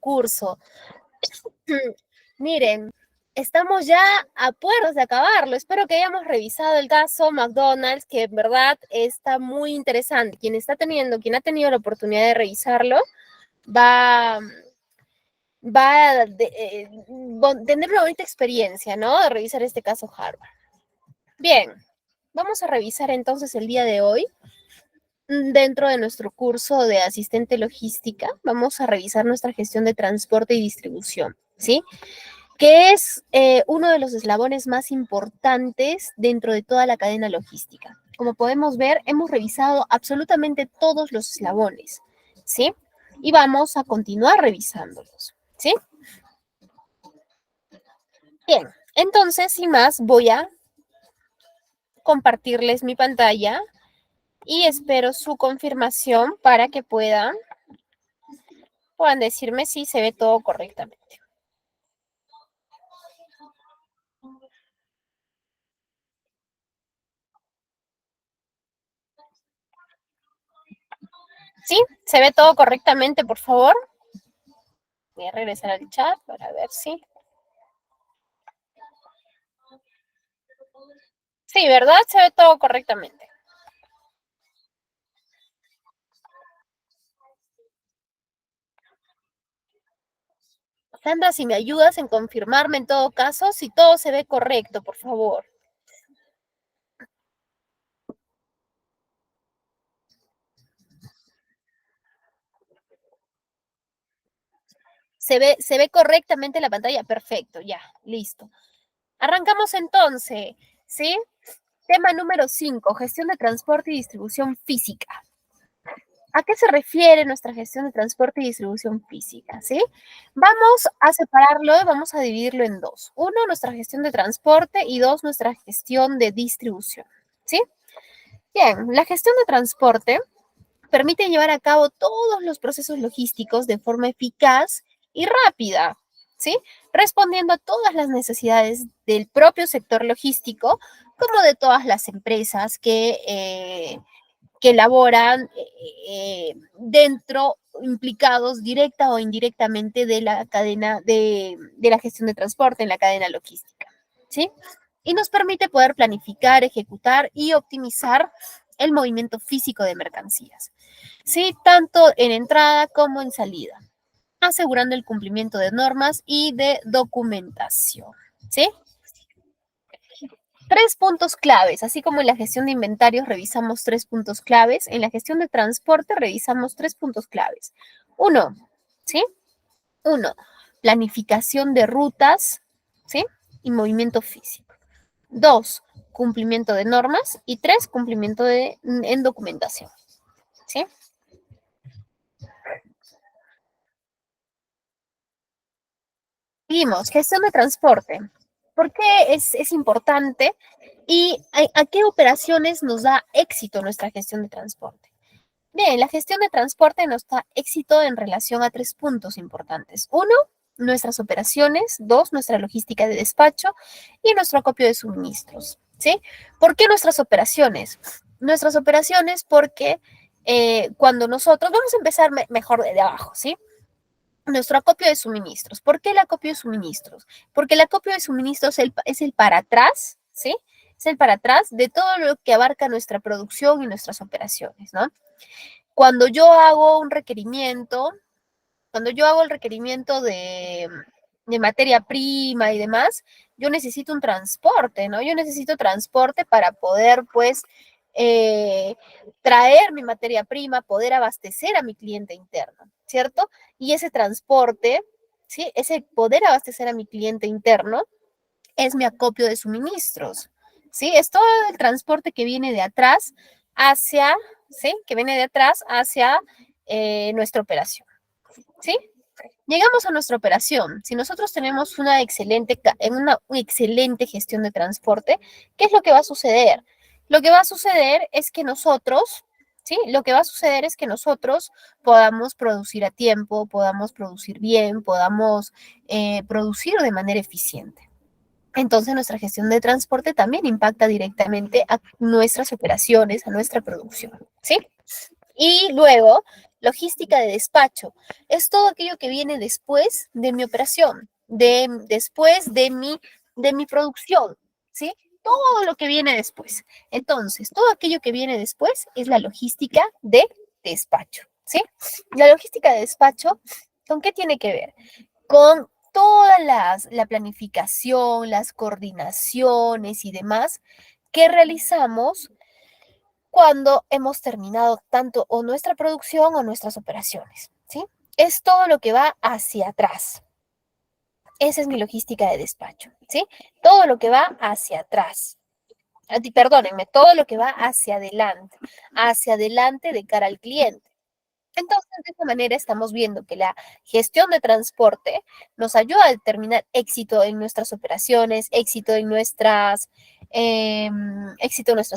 curso. Miren, estamos ya a puertas de acabarlo. Espero que hayamos revisado el caso McDonald's, que en verdad está muy interesante. Quien ha tenido la oportunidad de revisarlo, va, va a tener una bonita experiencia, ¿no? De revisar este caso Harvard. Bien, vamos a revisar entonces el día de hoy. Dentro de nuestro curso de asistente logística, vamos a revisar nuestra gestión de transporte y distribución, ¿sí? Que es uno de los eslabones más importantes dentro de toda la cadena logística. Como podemos ver, hemos revisado absolutamente todos los eslabones, ¿sí? Y vamos a continuar revisándolos, ¿sí? Bien, entonces, sin más, voy a compartirles mi pantalla y espero su confirmación para que puedan decirme si se ve todo correctamente. ¿Sí? ¿Se ve todo correctamente, por favor? Voy a regresar al chat para ver si... Sí, ¿verdad? Se ve todo correctamente. Sandra, si me ayudas en confirmarme en todo caso, si todo se ve correcto, por favor. Se ve correctamente la pantalla. Perfecto, ya, listo. Arrancamos entonces, ¿sí? Tema número 5, gestión de transporte y distribución física. ¿A qué se refiere nuestra gestión de transporte y distribución física? ¿Sí? Vamos a separarlo y vamos a dividirlo en dos. Uno, nuestra gestión de transporte y dos, nuestra gestión de distribución. ¿Sí? Bien, la gestión de transporte permite llevar a cabo todos los procesos logísticos de forma eficaz y rápida, ¿sí? Respondiendo a todas las necesidades del propio sector logístico, como de todas las empresas que elaboran dentro, implicados directa o indirectamente de la cadena de la gestión de transporte en la cadena logística, ¿sí? Y nos permite poder planificar, ejecutar y optimizar el movimiento físico de mercancías, ¿sí? Tanto en entrada como en salida, asegurando el cumplimiento de normas y de documentación, ¿sí? Tres puntos claves, así como en la gestión de inventarios revisamos tres puntos claves, en la gestión de transporte revisamos tres puntos claves. Uno, ¿sí? Uno, planificación de rutas, ¿sí? Y movimiento físico. Dos, cumplimiento de normas. Y tres, cumplimiento en documentación, ¿sí? Seguimos, gestión de transporte. ¿Por qué es importante? ¿Y a qué operaciones nos da éxito nuestra gestión de transporte? Bien, la gestión de transporte nos da éxito en relación a tres puntos importantes. Uno, nuestras operaciones. Dos, nuestra logística de despacho y nuestro acopio de suministros, ¿sí? ¿Por qué nuestras operaciones? Nuestras operaciones porque cuando nosotros, vamos a empezar mejor de abajo, ¿sí? Nuestro acopio de suministros. ¿Por qué el acopio de suministros? Porque el acopio de suministros es el para atrás, ¿sí? Es el para atrás de todo lo que abarca nuestra producción y nuestras operaciones, ¿no? Cuando yo hago un requerimiento, cuando yo hago el requerimiento de materia prima y demás, yo necesito un transporte, ¿no? Yo necesito transporte para poder, pues, eh, traer mi materia prima, poder abastecer a mi cliente interno, ¿cierto? Y ese transporte, ¿sí? Ese poder abastecer a mi cliente interno es mi acopio de suministros, ¿sí? Es todo el transporte que viene de atrás hacia, ¿sí? Que viene de atrás hacia nuestra operación, ¿sí? Llegamos a nuestra operación. Si nosotros tenemos una excelente gestión de transporte, ¿qué es lo que va a suceder? Lo que va a suceder es que nosotros, ¿sí? Lo que va a suceder es que nosotros podamos producir a tiempo, podamos producir bien, podamos producir de manera eficiente. Entonces, nuestra gestión de transporte también impacta directamente a nuestras operaciones, a nuestra producción, ¿sí? Y luego, Logística de despacho es todo aquello que viene después de mi operación, después de mi producción, ¿sí? Todo lo que viene después. Entonces, todo aquello que viene después es la logística de despacho, ¿sí? La logística de despacho, ¿con qué tiene que ver? Con toda la planificación, las coordinaciones y demás que realizamos cuando hemos terminado tanto o nuestra producción o nuestras operaciones, ¿sí? Es todo lo que va hacia atrás. Esa es mi logística de despacho, ¿sí? Todo lo que va hacia atrás. Perdónenme, todo lo que va hacia adelante de cara al cliente. Entonces, de esta manera estamos viendo que la gestión de transporte nos ayuda a determinar éxito en nuestras operaciones, éxito en nuestras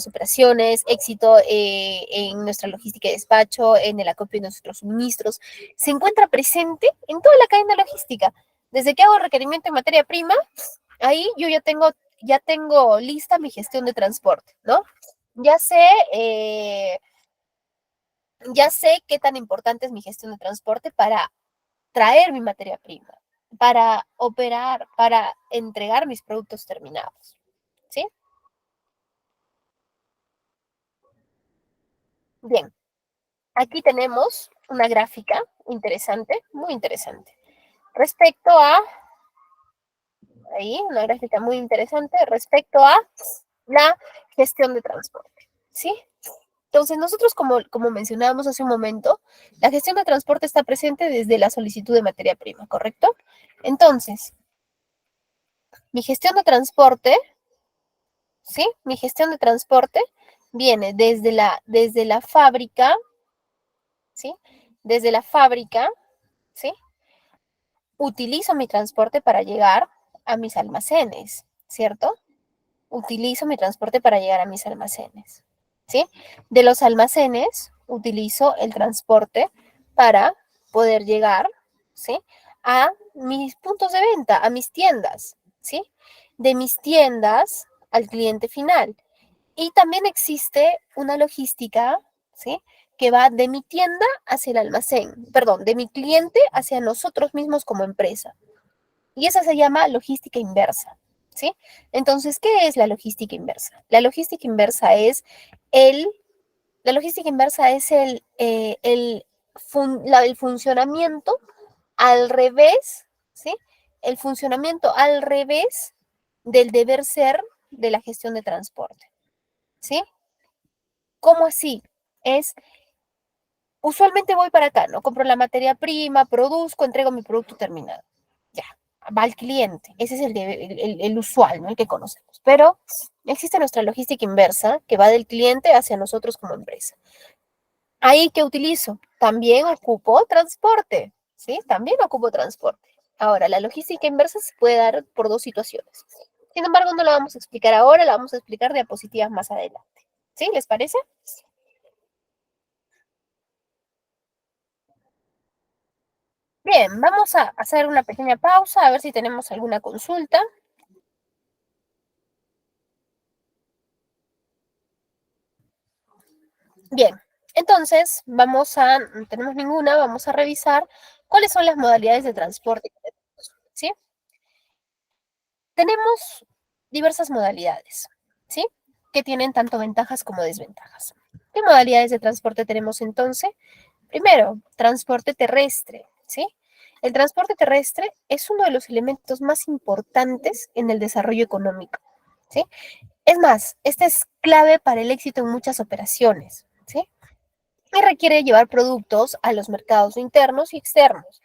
operaciones, éxito en nuestra logística de despacho, en el acopio de nuestros suministros. Se encuentra presente en toda la cadena logística. Desde que hago el requerimiento en materia prima, ahí yo ya tengo lista mi gestión de transporte, ¿no? Ya sé eh, ya sé qué tan importante es mi gestión de transporte para traer mi materia prima, para operar, para entregar mis productos terminados. ¿Sí? Bien, aquí tenemos una gráfica interesante, muy interesante. Respecto a, ahí, una gráfica muy interesante respecto a la gestión de transporte. ¿Sí? Entonces, nosotros, como mencionábamos hace un momento, la gestión de transporte está presente desde la solicitud de materia prima, ¿correcto? Entonces, mi gestión de transporte, ¿sí? Mi gestión de transporte viene desde la fábrica, ¿sí? Desde la fábrica, ¿sí? Utilizo mi transporte para llegar a mis almacenes, ¿cierto? Utilizo mi transporte para llegar a mis almacenes, ¿sí? De los almacenes utilizo el transporte para poder llegar, ¿sí? A mis puntos de venta, a mis tiendas, ¿sí? De mis tiendas al cliente final. Y también existe una logística, ¿sí? Que va de mi tienda hacia el almacén, perdón, de mi cliente hacia nosotros mismos como empresa. Y esa se llama logística inversa, ¿sí? Entonces, ¿qué es la logística inversa? El, la logística inversa es el funcionamiento al revés, ¿sí? El funcionamiento al revés del deber ser de la gestión de transporte, ¿sí? ¿Cómo así? Es, usualmente voy para acá, ¿no? Compro la materia prima, produzco, entrego mi producto terminado. Ya, va al cliente. Ese es el usual, ¿no? El que conocemos. Pero existe nuestra logística inversa, que va del cliente hacia nosotros como empresa. Ahí, ¿qué utilizo? También ocupo transporte, ¿sí? También ocupo transporte. Ahora, la logística inversa se puede dar por dos situaciones. Sin embargo, no la vamos a explicar ahora, la vamos a explicar diapositivas más adelante. ¿Sí? ¿Les parece? Bien, vamos a hacer una pequeña pausa a ver si tenemos alguna consulta. Bien, entonces no tenemos ninguna, vamos a revisar cuáles son las modalidades de transporte que tenemos, ¿sí? Tenemos diversas modalidades, ¿sí? Que tienen tanto ventajas como desventajas. ¿Qué modalidades de transporte tenemos entonces? Primero, transporte terrestre, ¿sí? El transporte terrestre es uno de los elementos más importantes en el desarrollo económico, ¿sí? Es más, este es clave para el éxito en muchas operaciones, ¿sí? Y requiere llevar productos a los mercados internos y externos.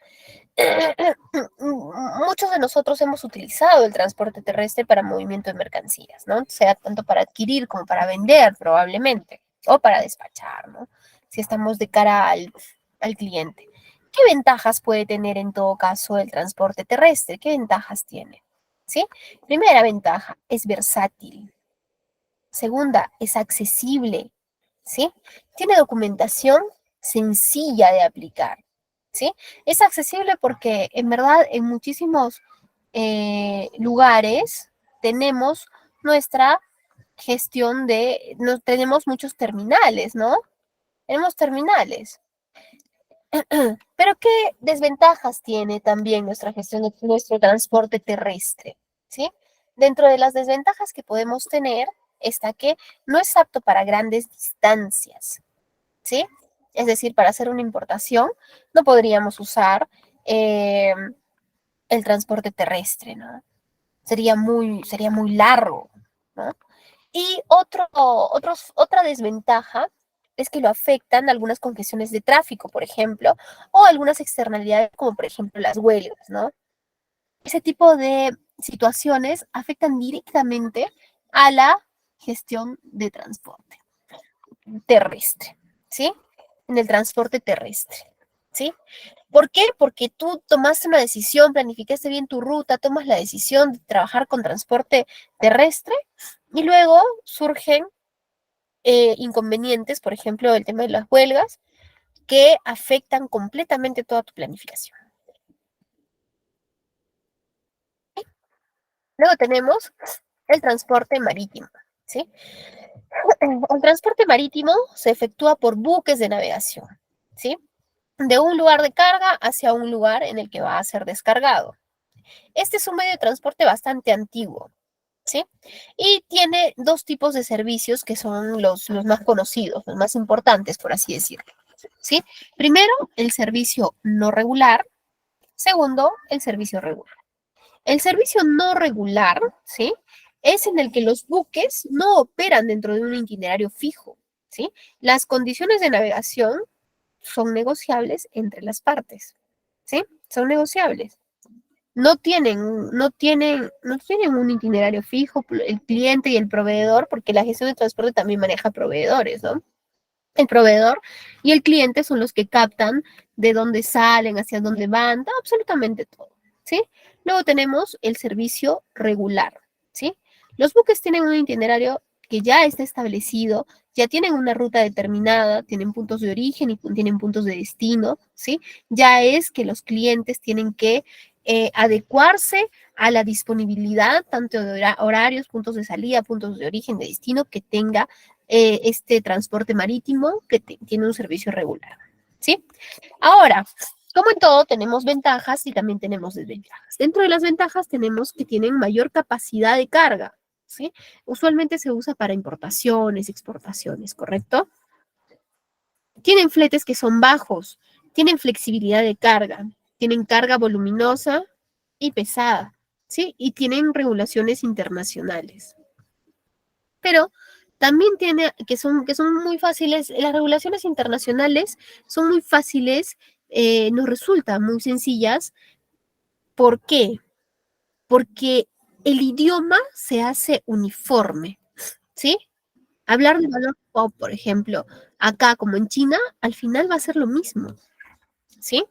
Muchos de nosotros hemos utilizado el transporte terrestre para movimiento de mercancías, ¿no? Sea tanto para adquirir como para vender, probablemente, o para despachar, ¿no? Si estamos de cara al cliente. ¿Qué ventajas puede tener en todo caso el transporte terrestre? ¿Qué ventajas tiene? ¿Sí? Primera ventaja, es versátil. Segunda, es accesible, ¿sí? Tiene documentación sencilla de aplicar, ¿sí? Es accesible porque en verdad en muchísimos lugares tenemos nuestra no tenemos muchos terminales, ¿no? Tenemos terminales. Pero ¿qué desventajas tiene también nuestra gestión de nuestro transporte terrestre? ¿Sí? Dentro de las desventajas que podemos tener está que no es apto para grandes distancias, ¿sí? Es decir, para hacer una importación no podríamos usar eh, el transporte terrestre, ¿no? Sería muy largo, ¿no? Y otra desventaja es que lo afectan algunas congestiones de tráfico, por ejemplo, o algunas externalidades como por ejemplo las huelgas, ¿no? Ese tipo de situaciones afectan directamente a la gestión de transporte terrestre, ¿sí? En el transporte terrestre, ¿sí? ¿Por qué? Porque tú tomaste una decisión, planificaste bien tu ruta, tomas la decisión de trabajar con transporte terrestre y luego surgen inconvenientes, por ejemplo, el tema de las huelgas, que afectan completamente toda tu planificación. Luego tenemos el transporte marítimo, ¿sí? El transporte marítimo se efectúa por buques de navegación, ¿sí? De un lugar de carga hacia un lugar en el que va a ser descargado. Este es un medio de transporte bastante antiguo, ¿sí? Y tiene dos tipos de servicios que son los más conocidos, los más importantes, por así decirlo, ¿sí? Primero, el servicio no regular. Segundo, el servicio regular. El servicio no regular, ¿sí? Es en el que los buques no operan dentro de un itinerario fijo, ¿sí? Las condiciones de navegación son negociables entre las partes, ¿sí? Son negociables. No tienen un itinerario fijo, el cliente y el proveedor, porque la gestión de transporte también maneja proveedores, ¿no? El proveedor y el cliente son los que captan de dónde salen, hacia dónde van, absolutamente todo, ¿sí? Luego tenemos el servicio regular, ¿sí? Los buques tienen un itinerario que ya está establecido, ya tienen una ruta determinada, tienen puntos de origen y tienen puntos de destino, ¿sí? Ya es que los clientes tienen que adecuarse a la disponibilidad, tanto de horarios, puntos de salida, puntos de origen, de destino que tenga este transporte marítimo que tiene un servicio regular, ¿sí? Ahora, como en todo, tenemos ventajas y también tenemos desventajas. Dentro de las ventajas tenemos que tienen mayor capacidad de carga, ¿sí? Usualmente se usa para importaciones, exportaciones, ¿correcto? Tienen fletes que son bajos, tienen flexibilidad de carga, tienen carga voluminosa y pesada, ¿sí? Y tienen regulaciones internacionales. Pero también tiene que son muy fáciles, las regulaciones internacionales son muy fáciles, nos resultan muy sencillas. ¿Por qué? Porque el idioma se hace uniforme, ¿sí? Hablar de valor pop, por ejemplo, acá como en China, al final va a ser lo mismo, ¿sí?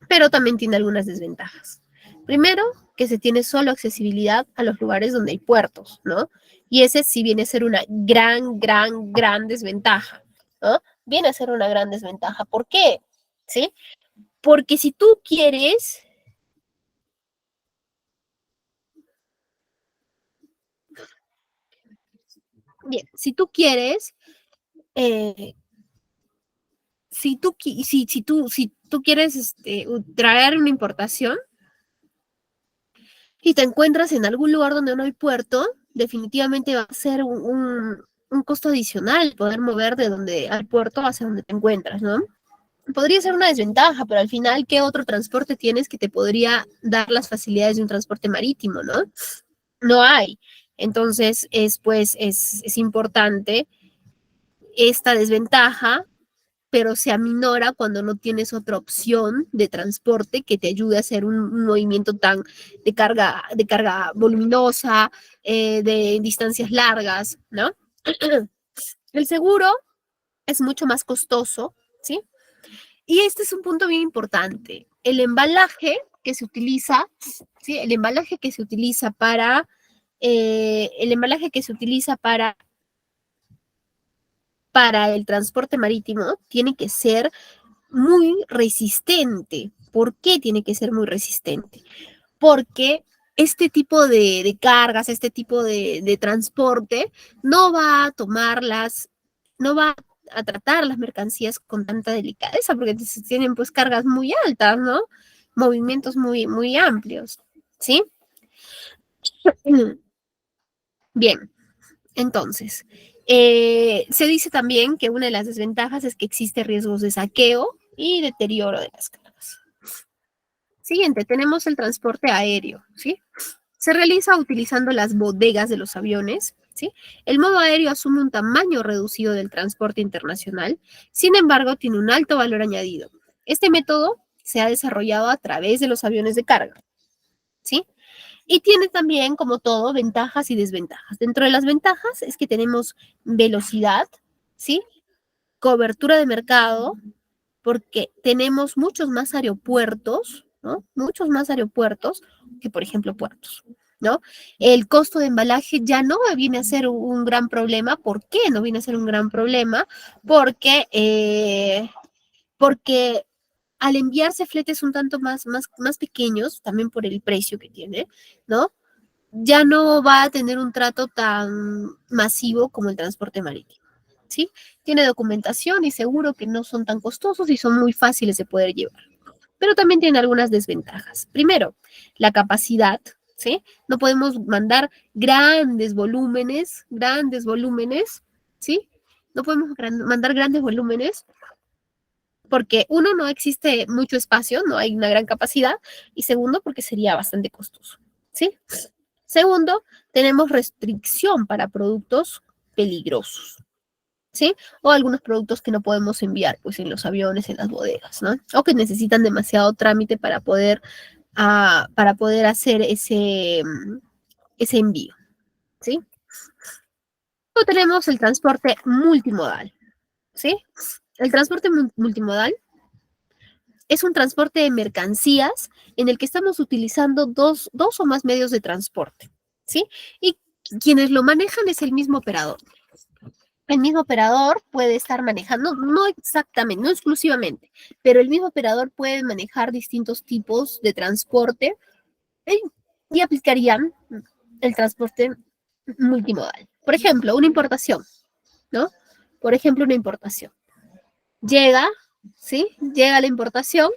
Pero también tiene algunas desventajas. Primero, que se tiene solo accesibilidad a los lugares donde hay puertos, ¿no? Y ese sí viene a ser una gran desventaja, ¿no? Viene a ser una gran desventaja. ¿Por qué? ¿Sí? Porque si tú quieres, bien, si tú quieres, eh, si tú quieres traer una importación, y te encuentras en algún lugar donde no hay puerto, definitivamente va a ser un costo adicional poder mover de donde al puerto hacia donde te encuentras, ¿no? Podría ser una desventaja, pero al final, ¿qué otro transporte tienes que te podría dar las facilidades de un transporte marítimo, ¿no? No hay. Entonces, es importante esta desventaja, pero se aminora cuando no tienes otra opción de transporte que te ayude a hacer un movimiento tan de carga voluminosa, de distancias largas, ¿no? El seguro es mucho más costoso, ¿sí? Y este es un punto bien importante. El embalaje que se utiliza para el transporte marítimo tiene que ser muy resistente. ¿Por qué tiene que ser muy resistente? Porque este tipo de cargas, este tipo de transporte, no va a a tratar las mercancías con tanta delicadeza, porque tienen pues cargas muy altas, ¿no? Movimientos muy, muy amplios, ¿sí? Bien, entonces, se dice también que una de las desventajas es que existe riesgos de saqueo y deterioro de las cargas. Siguiente, tenemos el transporte aéreo, ¿sí? Se realiza utilizando las bodegas de los aviones, ¿sí? El modo aéreo asume un tamaño reducido del transporte internacional, sin embargo, tiene un alto valor añadido. Este método se ha desarrollado a través de los aviones de carga, ¿sí? Y tiene también, como todo, ventajas y desventajas. Dentro de las ventajas es que tenemos velocidad, ¿sí? Cobertura de mercado, porque tenemos muchos más aeropuertos, ¿no? Muchos más aeropuertos que, por ejemplo, puertos, ¿no? El costo de embalaje ya no viene a ser un gran problema. ¿Por qué no viene a ser un gran problema? Porque al enviarse fletes un tanto más pequeños, también por el precio que tiene, ¿no? Ya no va a tener un trato tan masivo como el transporte marítimo, ¿sí? Tiene documentación y seguro que no son tan costosos y son muy fáciles de poder llevar, pero también tiene algunas desventajas. Primero, la capacidad, ¿sí? No podemos mandar grandes volúmenes, ¿sí? No podemos mandar grandes volúmenes porque uno, no existe mucho espacio, no hay una gran capacidad, y segundo, porque sería bastante costoso, ¿sí? Segundo, tenemos restricción para productos peligrosos, ¿sí? O algunos productos que no podemos enviar, pues en los aviones, en las bodegas, ¿no? O que necesitan demasiado trámite para poder hacer ese envío, ¿sí? Luego tenemos el transporte multimodal, ¿sí? El transporte multimodal es un transporte de mercancías en el que estamos utilizando dos o más medios de transporte, ¿sí? Y quienes lo manejan es el mismo operador. El mismo operador puede estar manejando, no exactamente, no exclusivamente, pero el mismo operador puede manejar distintos tipos de transporte y, y aplicarían el transporte multimodal. Por ejemplo, una importación, ¿no? Por ejemplo, una importación. Llega, ¿sí? Llega la importación,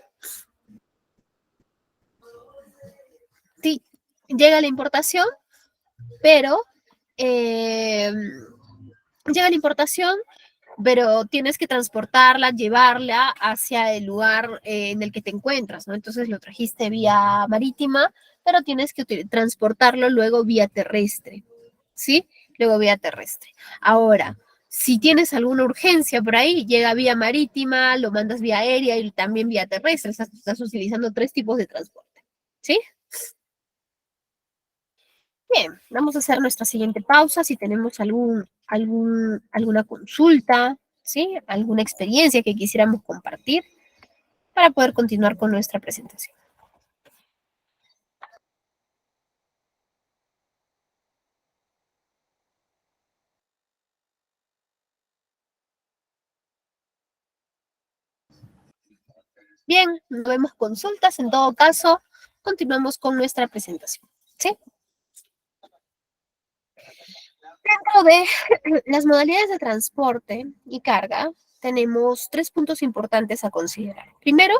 sí, llega la importación, pero eh, llega la importación, pero tienes que transportarla, llevarla hacia el lugar en el que te encuentras, ¿no? Entonces lo trajiste vía marítima, pero tienes que transportarlo luego vía terrestre, ¿sí? Luego vía terrestre. Ahora, si tienes alguna urgencia por ahí, llega vía marítima, lo mandas vía aérea y también vía terrestre. Estás utilizando tres tipos de transporte, ¿sí? Bien, vamos a hacer nuestra siguiente pausa. Si tenemos alguna consulta, ¿sí? Alguna experiencia que quisiéramos compartir para poder continuar con nuestra presentación. Bien, no vemos consultas. En todo caso, continuamos con nuestra presentación, ¿sí? Dentro de las modalidades de transporte y carga, tenemos tres puntos importantes a considerar. Primero,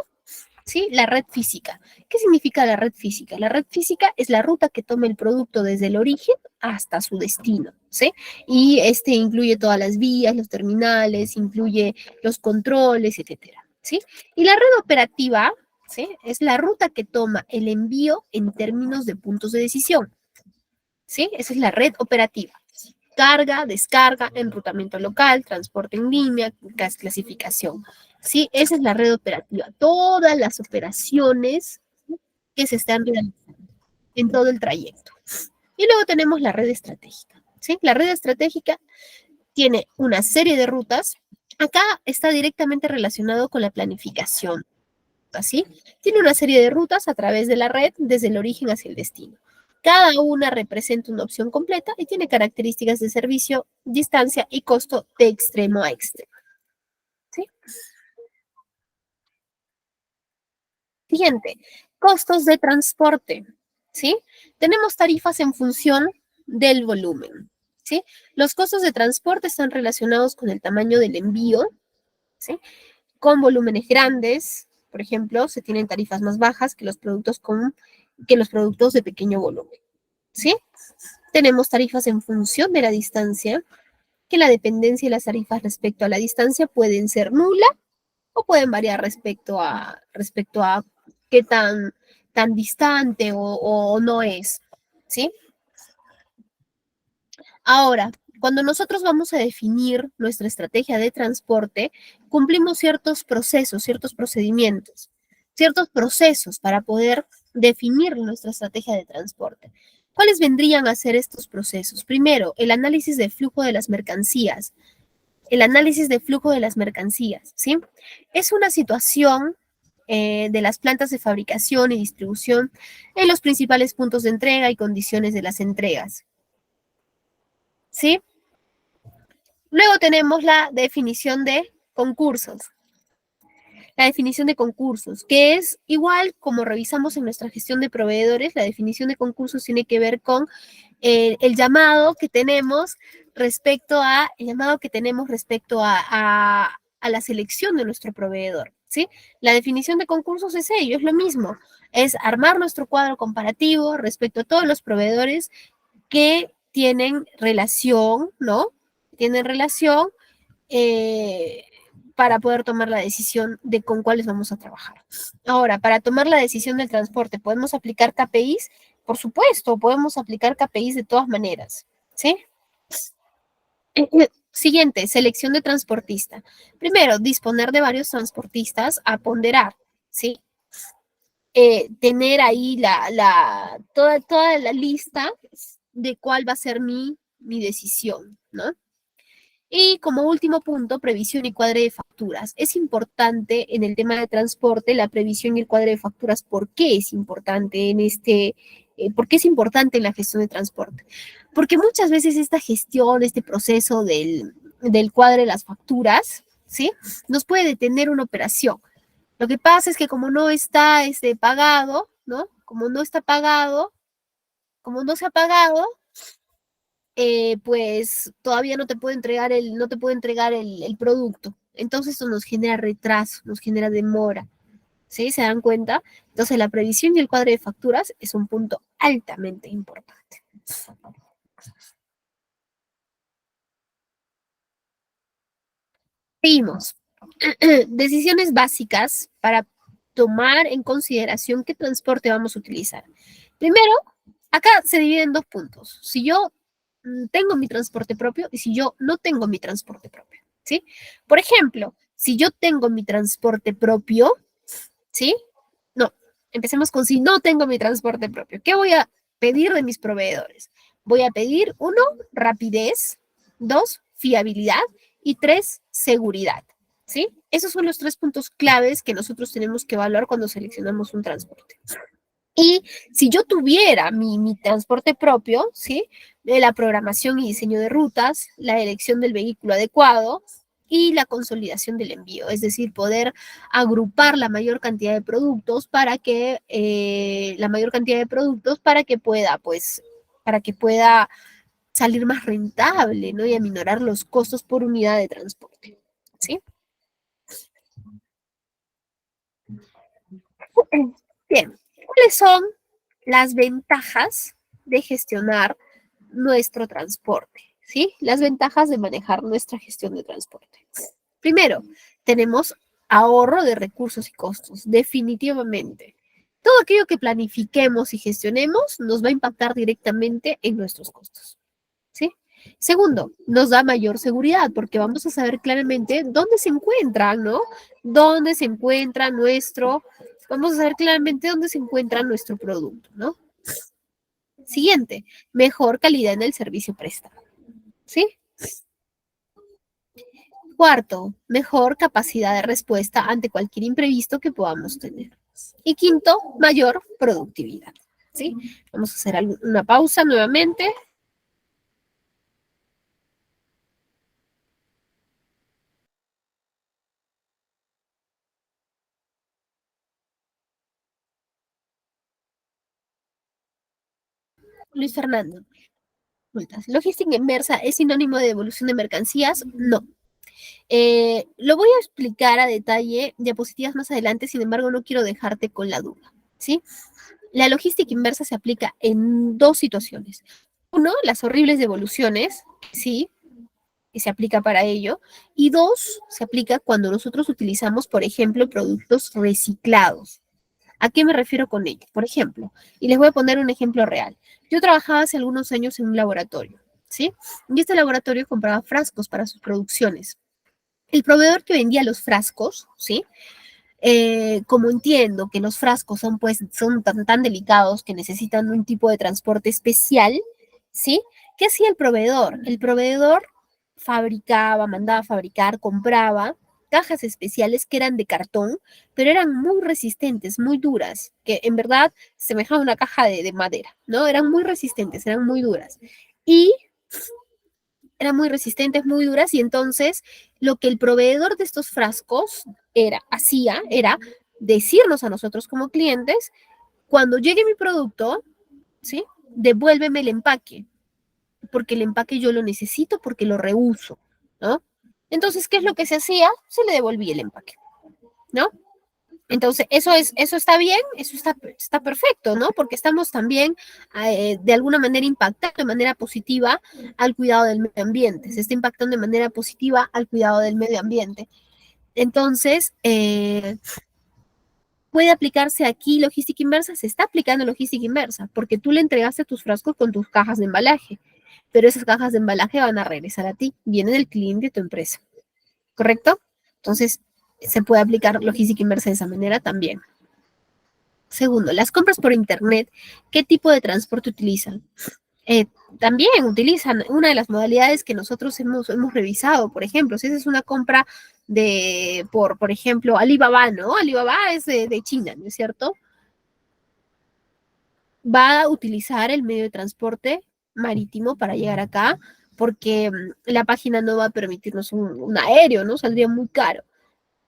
¿sí? La red física. ¿Qué significa la red física? La red física es la ruta que toma el producto desde el origen hasta su destino, ¿sí? Y este incluye todas las vías, los terminales, incluye los controles, etcétera, ¿sí? Y la red operativa, ¿sí? Es la ruta que toma el envío en términos de puntos de decisión, ¿sí? Esa es la red operativa. Carga, descarga, enrutamiento local, transporte en línea, clasificación. Sí, esa es la red operativa. Todas las operaciones que se están realizando en todo el trayecto. Y luego tenemos la red estratégica. ¿Sí? La red estratégica tiene una serie de rutas. Acá está directamente relacionado con la planificación. ¿Así? Tiene una serie de rutas a través de la red desde el origen hacia el destino. Cada una representa una opción completa y tiene características de servicio, distancia y costo de extremo a extremo. ¿Sí? Siguiente, costos de transporte. ¿Sí? Tenemos tarifas en función del volumen. ¿sí? Los costos de transporte están relacionados con el tamaño del envío, ¿sí? Con volúmenes grandes, por ejemplo, se tienen tarifas más bajas que los productos de pequeño volumen, ¿sí? Tenemos tarifas en función de la distancia, que la dependencia y las tarifas respecto a la distancia pueden ser nula o pueden variar respecto a qué tan distante o no es, ¿sí? Ahora, cuando nosotros vamos a definir nuestra estrategia de transporte, cumplimos ciertos procedimientos, ciertos procesos para poder definir nuestra estrategia de transporte. ¿Cuáles vendrían a ser estos procesos? Primero, el análisis de flujo de las mercancías. El análisis de flujo de las mercancías, ¿sí? Es una situación de las plantas de fabricación y distribución en los principales puntos de entrega y condiciones de las entregas, ¿sí? Luego tenemos la definición de concursos. La definición de concursos, que es igual como revisamos en nuestra gestión de proveedores, la definición de concursos tiene que ver con el llamado que tenemos respecto a la selección de nuestro proveedor, ¿sí? La definición de concursos es ello, es lo mismo, es armar nuestro cuadro comparativo respecto a todos los proveedores que tienen relación, ¿no? Tienen relación eh, para poder tomar la decisión de con cuáles vamos a trabajar. Ahora, para tomar la decisión del transporte, ¿podemos aplicar KPIs? Por supuesto, podemos aplicar KPIs de todas maneras, ¿sí? Siguiente, selección de transportista. Primero, disponer de varios transportistas a ponderar, ¿sí? Tener ahí toda la lista de cuál va a ser mi decisión, ¿no? Y como último punto, previsión y cuadre de facturas. Es importante en el tema de transporte la previsión y el cuadre de facturas. ¿Por qué es importante por qué es importante en la gestión de transporte? Porque muchas veces esta gestión, este proceso del cuadre de las facturas, ¿sí? Nos puede detener una operación. Lo que pasa es que como no está pagado, ¿no? Como no está pagado, como no se ha pagado, pues todavía no te puede entregar el producto. Entonces eso nos genera retraso, nos genera demora. ¿Sí? ¿Se dan cuenta? Entonces la previsión y el cuadro de facturas es un punto altamente importante. Seguimos. Decisiones básicas para tomar en consideración qué transporte vamos a utilizar. Primero, acá se divide en dos puntos. Si yo tengo mi transporte propio y si yo no tengo mi transporte propio, ¿sí? Por ejemplo, si yo tengo mi transporte propio, ¿sí? No, empecemos con si no tengo mi transporte propio. ¿Qué voy a pedir de mis proveedores? Voy a pedir, uno, rapidez, dos, fiabilidad y tres, seguridad, ¿sí? Esos son los tres puntos claves que nosotros tenemos que evaluar cuando seleccionamos un transporte. Y si yo tuviera mi transporte propio, ¿sí? La programación y diseño de rutas, la elección del vehículo adecuado y la consolidación del envío, es decir, poder agrupar la mayor cantidad de productos para que pueda, pues, para que pueda salir más rentable, ¿no? Y aminorar los costos por unidad de transporte, ¿sí? Bien, ¿cuáles son las ventajas de gestionar nuestro transporte? ¿Sí? Las ventajas de manejar nuestra gestión de transporte. Primero, tenemos ahorro de recursos y costos, definitivamente. Todo aquello que planifiquemos y gestionemos nos va a impactar directamente en nuestros costos. ¿Sí? Segundo, nos da mayor seguridad porque vamos a saber claramente dónde se encuentra, ¿no? Dónde se encuentra vamos a saber claramente dónde se encuentra nuestro producto, ¿no? Siguiente, mejor calidad en el servicio prestado, ¿sí? Cuarto, mejor capacidad de respuesta ante cualquier imprevisto que podamos tener. Y quinto, mayor productividad, ¿sí? Vamos a hacer una pausa nuevamente. Luis Fernando. ¿Logística inversa es sinónimo de devolución de mercancías? No. Lo voy a explicar a detalle, diapositivas más adelante, sin embargo, no quiero dejarte con la duda, ¿sí? La logística inversa se aplica en dos situaciones. Uno, las horribles devoluciones, ¿sí? Que se aplica para ello. Y dos, se aplica cuando nosotros utilizamos, por ejemplo, productos reciclados. ¿A qué me refiero con ello? Por ejemplo, y les voy a poner un ejemplo real. Yo trabajaba hace algunos años en un laboratorio, ¿sí? Y este laboratorio compraba frascos para sus producciones. El proveedor que vendía los frascos, ¿sí? Como entiendo que los frascos son, pues, son tan delicados que necesitan un tipo de transporte especial, ¿sí? ¿Qué hacía el proveedor? El proveedor fabricaba, mandaba a fabricar, compraba cajas especiales que eran de cartón, pero eran muy resistentes, muy duras, que en verdad semejaban a una caja de madera, ¿no? Eran muy resistentes, eran muy duras. Y eran muy resistentes, muy duras, y entonces lo que el proveedor de estos frascos hacía era decirnos a nosotros como clientes, cuando llegue mi producto, ¿sí? Devuélveme el empaque, porque el empaque yo lo necesito, porque lo reuso, ¿no? Entonces, ¿qué es lo que se hacía? Se le devolvía el empaque, ¿no? Entonces, eso está bien, está perfecto, ¿no? Porque estamos también de alguna manera impactando de manera positiva al cuidado del medio ambiente. Se está impactando de manera positiva al cuidado del medio ambiente. Entonces, puede aplicarse aquí logística inversa, se está aplicando logística inversa, porque tú le entregaste tus frascos con tus cajas de embalaje, pero esas cajas de embalaje van a regresar a ti, viene del cliente de tu empresa, ¿correcto? Entonces, se puede aplicar logística inversa de esa manera también. Segundo, las compras por Internet, ¿qué tipo de transporte utilizan? Eh, También utilizan una de las modalidades que nosotros hemos revisado, por ejemplo, si esa es una compra por ejemplo, Alibaba, ¿no? Alibaba es de China, ¿no es cierto? Va a utilizar el medio de transporte marítimo para llegar acá, porque la página no va a permitirnos un aéreo, ¿no? Saldría muy caro.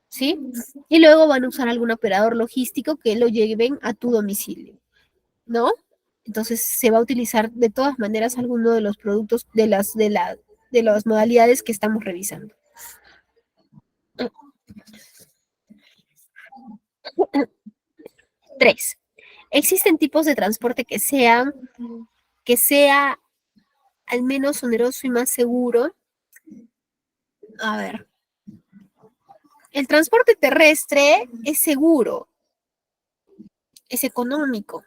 ¿Sí? Y luego van a usar algún operador logístico que lo lleven a tu domicilio, ¿no? Entonces se va a utilizar de todas maneras alguno de los productos de las modalidades que estamos revisando. Tres, existen tipos de transporte que sea al menos oneroso y más seguro. A ver, el transporte terrestre es seguro, es económico,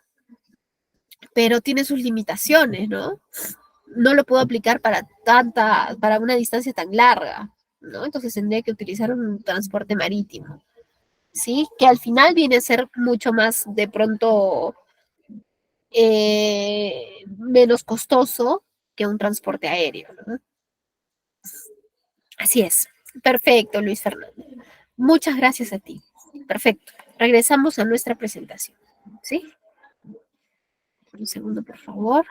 pero tiene sus limitaciones, ¿no? No lo puedo aplicar para una distancia tan larga, ¿no? Entonces tendría que utilizar un transporte marítimo, ¿sí? Que al final viene a ser mucho más de pronto menos costoso que un transporte aéreo, ¿no? Así es. Perfecto, Luis Fernando. Muchas gracias a ti. Perfecto. Regresamos a nuestra presentación, ¿sí? Un segundo, por favor.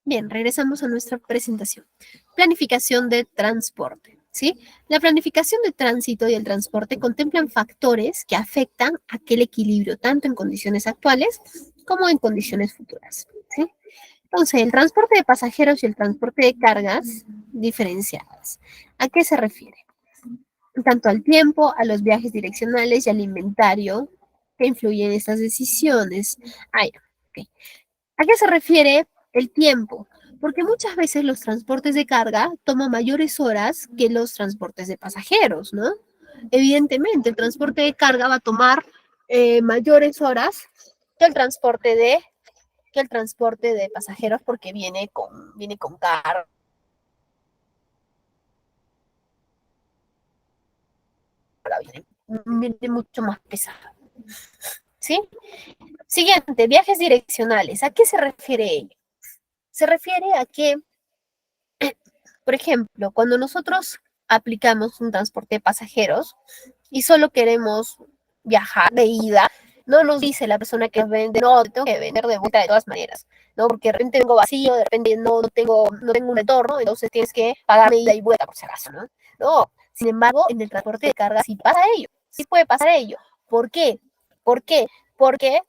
Bien, regresamos a nuestra presentación. Planificación de transporte, ¿sí? La planificación de tránsito y el transporte contemplan factores que afectan aquel equilibrio tanto en condiciones actuales como en condiciones futuras, ¿sí? Entonces, el transporte de pasajeros y el transporte de cargas diferenciadas. ¿A qué se refiere? Tanto al tiempo, a los viajes direccionales y al inventario que influyen en estas decisiones. Ah, ya, ok. ¿A qué se refiere el tiempo? Porque muchas veces los transportes de carga toman mayores horas que los transportes de pasajeros, ¿no? Evidentemente, el transporte de carga va a tomar mayores horas que el transporte de pasajeros porque viene con carga, viene mucho más pesado, ¿sí? Siguiente, viajes direccionales. ¿A qué se refiere ello? Se refiere a que, por ejemplo, cuando nosotros aplicamos un transporte de pasajeros y solo queremos viajar de ida, no nos dice la persona que vende, no, te tengo que vender de vuelta de todas maneras, ¿no? Porque de repente tengo vacío, de repente no tengo un retorno, entonces tienes que pagar de ida y vuelta por si acaso, ¿no? No, sin embargo, en el transporte de carga sí pasa ello, sí puede pasar ello. ¿Por qué? ¿Por qué? Porque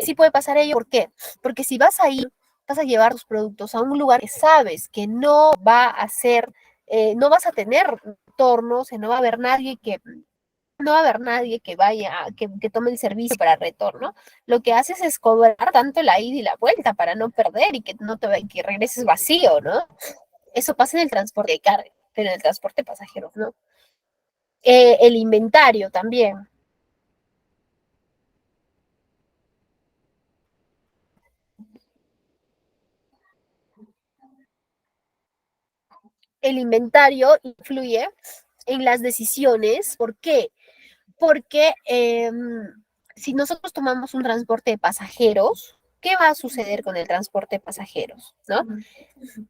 sí puede pasar ello. ¿Por qué? Porque si vas a ir, vas a llevar tus productos a un lugar que sabes que no va a ser, no vas a tener retornos, no va a haber nadie que no va a haber nadie que vaya, que tome el servicio para retorno. Lo que haces es cobrar tanto la ida y la vuelta para no perder y que no te que regreses vacío, ¿no? Eso pasa en el transporte de carga, pero en el transporte de pasajeros, ¿no? El inventario también. El inventario influye en las decisiones. ¿Por qué? Porque si nosotros tomamos un transporte de pasajeros, ¿qué va a suceder con el transporte de pasajeros? ¿No?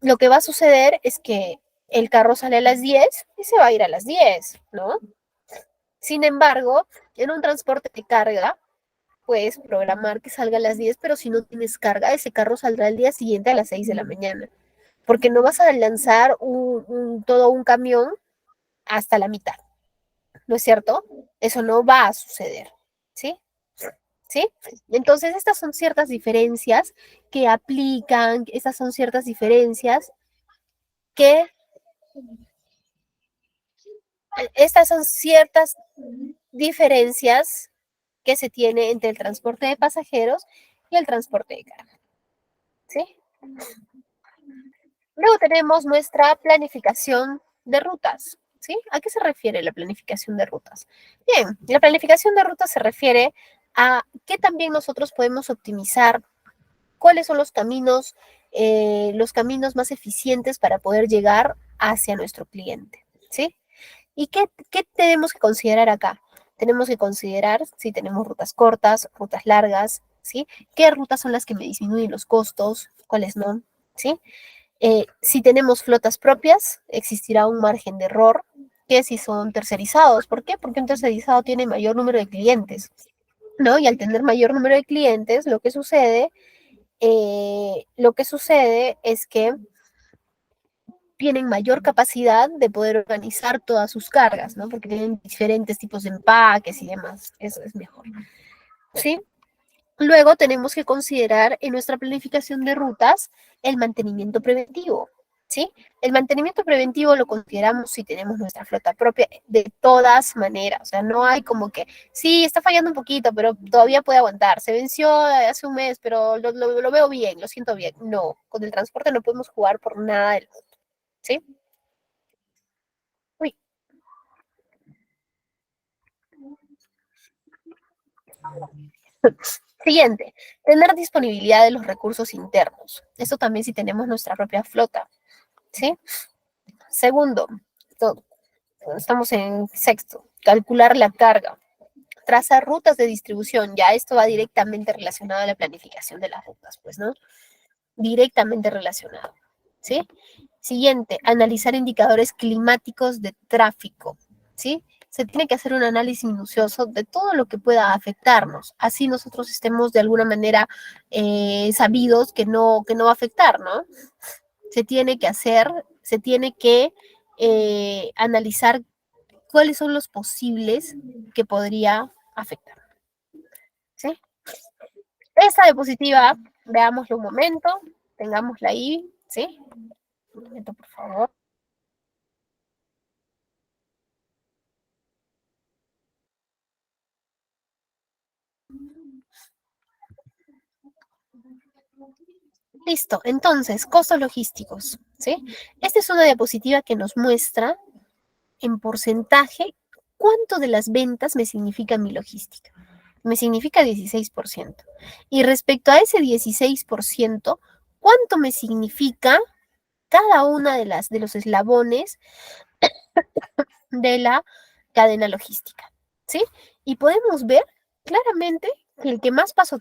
Lo que va a suceder es que el carro sale a las 10 y se va a ir a las 10, ¿no? Sin embargo, en un transporte de carga, puedes programar que salga a las 10, pero si no tienes carga, ese carro saldrá el día siguiente a las 6 de la mañana, porque no vas a lanzar todo un camión hasta la mitad, ¿no es cierto? Eso no va a suceder, ¿sí? ¿Sí? Entonces, estas son ciertas diferencias que aplican, estas son ciertas diferencias que, estas son ciertas diferencias que se tiene entre el transporte de pasajeros y el transporte de carga, ¿sí? Luego tenemos nuestra planificación de rutas, ¿sí? ¿A qué se refiere la planificación de rutas? Bien, la planificación de rutas se refiere a qué también nosotros podemos optimizar, cuáles son los caminos más eficientes para poder llegar hacia nuestro cliente, ¿sí? ¿Y qué tenemos que considerar acá? Tenemos que considerar si tenemos rutas cortas, rutas largas, ¿sí? ¿Qué rutas son las que me disminuyen los costos? ¿Cuáles no? ¿Sí? Si tenemos flotas propias, existirá un margen de error que si son tercerizados. ¿Por qué? Porque un tercerizado tiene mayor número de clientes, ¿no? Y al tener mayor número de clientes, lo que sucede es que tienen mayor capacidad de poder organizar todas sus cargas, ¿no? Porque tienen diferentes tipos de empaques y demás. Eso es mejor, ¿sí? Luego tenemos que considerar en nuestra planificación de rutas el mantenimiento preventivo, ¿sí? El mantenimiento preventivo lo consideramos si tenemos nuestra flota propia de todas maneras, o sea, no hay como que, sí, está fallando un poquito, pero todavía puede aguantar, se venció hace un mes, pero lo veo bien, lo siento bien. No, con el transporte no podemos jugar por nada del mundo, ¿sí? Uy, siguiente, tener disponibilidad de los recursos internos. Esto también si tenemos nuestra propia flota, ¿sí? Segundo, estamos en sexto, calcular la carga, trazar rutas de distribución. Ya esto va directamente relacionado a la planificación de las rutas, pues, ¿no? Directamente relacionado, ¿sí? Siguiente, analizar indicadores climáticos de tráfico, ¿sí? Se tiene que hacer un análisis minucioso de todo lo que pueda afectarnos. Así nosotros estemos de alguna manera sabidos que no va a afectar, ¿no? Se tiene que analizar cuáles son los posibles que podría afectar, ¿sí? Esta diapositiva, veámoslo un momento, tengámosla ahí, ¿sí? Un momento, por favor. Listo, entonces, costos logísticos, ¿sí? Esta es una diapositiva que nos muestra en porcentaje cuánto de las ventas me significa mi logística. Me significa 16%. Y respecto a ese 16%, ¿cuánto me significa cada una de los eslabones de la cadena logística? ¿Sí? Y podemos ver claramente que el que más peso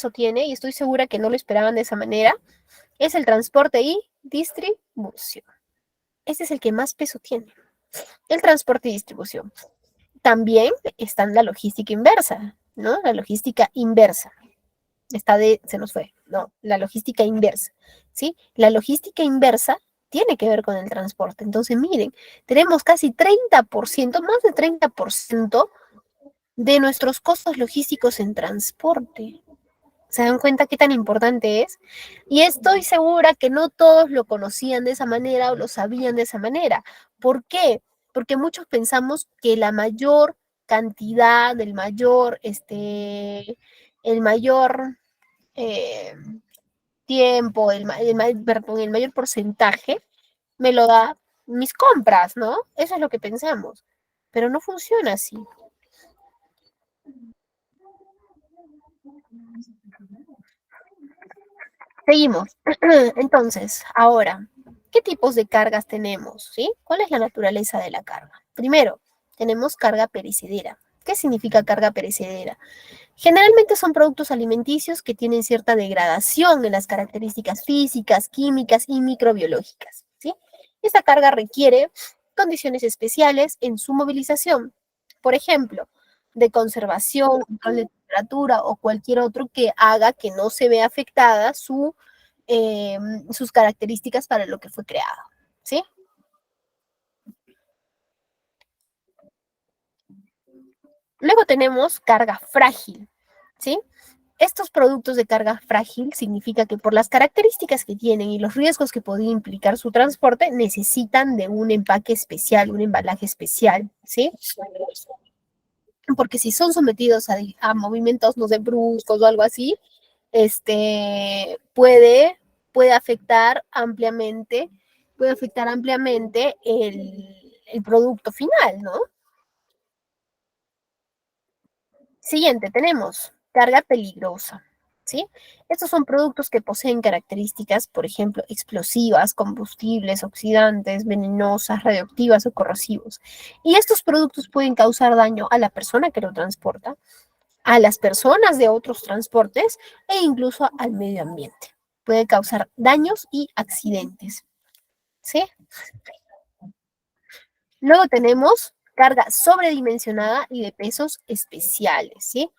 tiene, y estoy segura que no lo esperaban de esa manera, es el transporte y distribución. Este es el que más peso tiene, el transporte y distribución. También está en la logística inversa, ¿no? La logística inversa. Se nos fue, no, la logística inversa, ¿sí? La logística inversa tiene que ver con el transporte. Entonces, miren, tenemos casi 30%, más de 30% de nuestros costos logísticos en transporte. ¿Se dan cuenta qué tan importante es? Y estoy segura que no todos lo conocían de esa manera o lo sabían de esa manera. ¿Por qué? Porque muchos pensamos que la mayor cantidad, el mayor eh, tiempo, perdón, el mayor porcentaje me lo da mis compras, ¿no? Eso es lo que pensamos. Pero no funciona así. Seguimos. Entonces, ahora, ¿qué tipos de cargas tenemos? ¿Sí? ¿Cuál es la naturaleza de la carga? Primero, tenemos carga perecedera. ¿Qué significa carga perecedera? Generalmente son productos alimenticios que tienen cierta degradación en las características físicas, químicas y microbiológicas, ¿sí? Esta carga requiere condiciones especiales en su movilización, por ejemplo, de conservación, control de temperatura o cualquier otro que haga que no se vea afectada eh, sus características para lo que fue creado, ¿sí? Luego tenemos carga frágil, ¿sí? Estos productos de carga frágil significa que por las características que tienen y los riesgos que podría implicar su transporte, necesitan de un empaque especial, un embalaje especial, ¿sí? Porque si son sometidos a movimientos, no sé, bruscos o algo así, puede afectar ampliamente, el producto final, ¿no? Siguiente, tenemos carga peligrosa, ¿sí? Estos son productos que poseen características, por ejemplo, explosivas, combustibles, oxidantes, venenosas, radioactivas o corrosivos. Y estos productos pueden causar daño a la persona que lo transporta, a las personas de otros transportes e incluso al medio ambiente. Puede causar daños y accidentes, ¿sí? Luego tenemos carga sobredimensionada y de pesos especiales, ¿sí?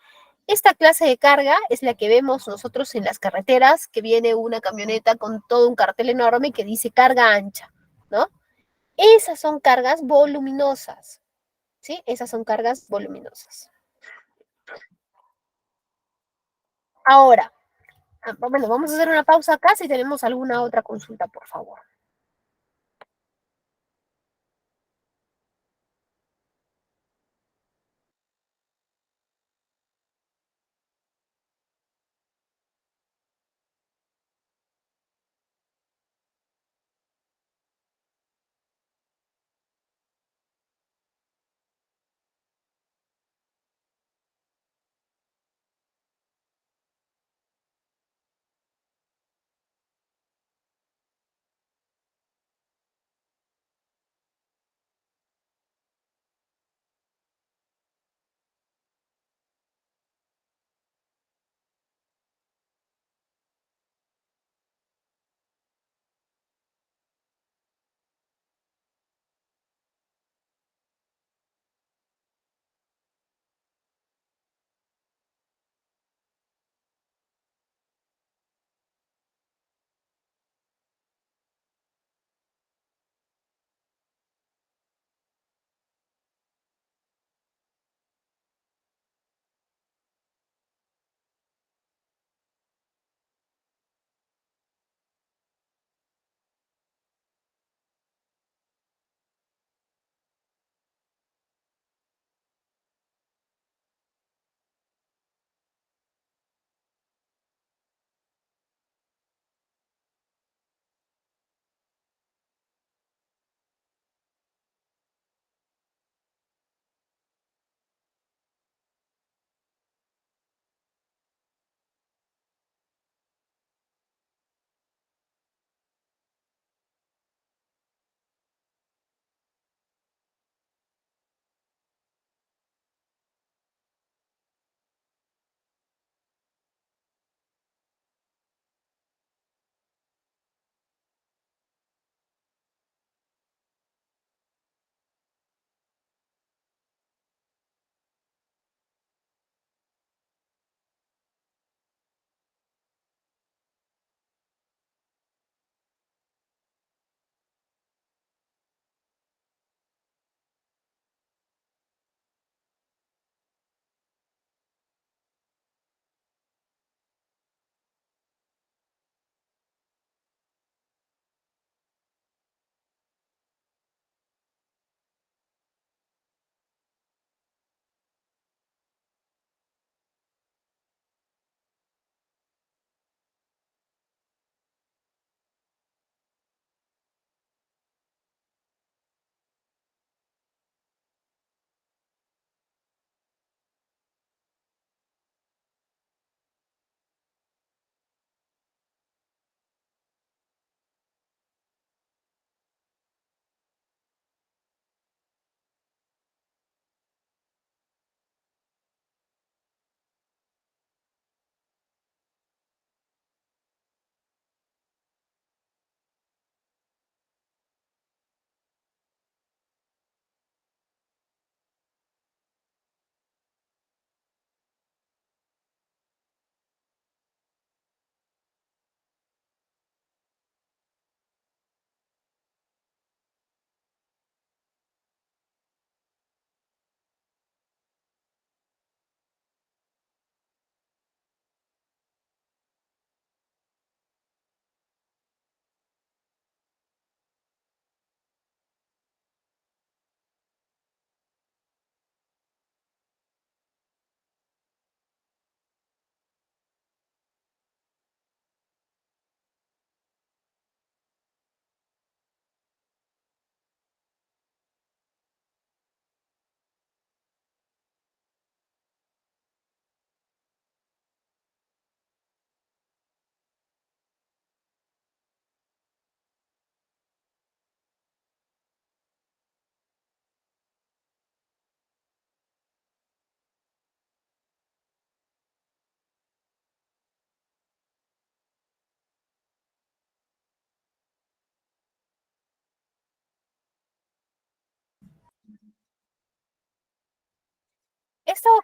Esta clase de carga es la que vemos nosotros en las carreteras, que viene una camioneta con todo un cartel enorme que dice carga ancha, ¿no? Esas son cargas voluminosas, ¿sí? Esas son cargas voluminosas. Ahora, bueno, vamos a hacer una pausa acá si tenemos alguna otra consulta, por favor.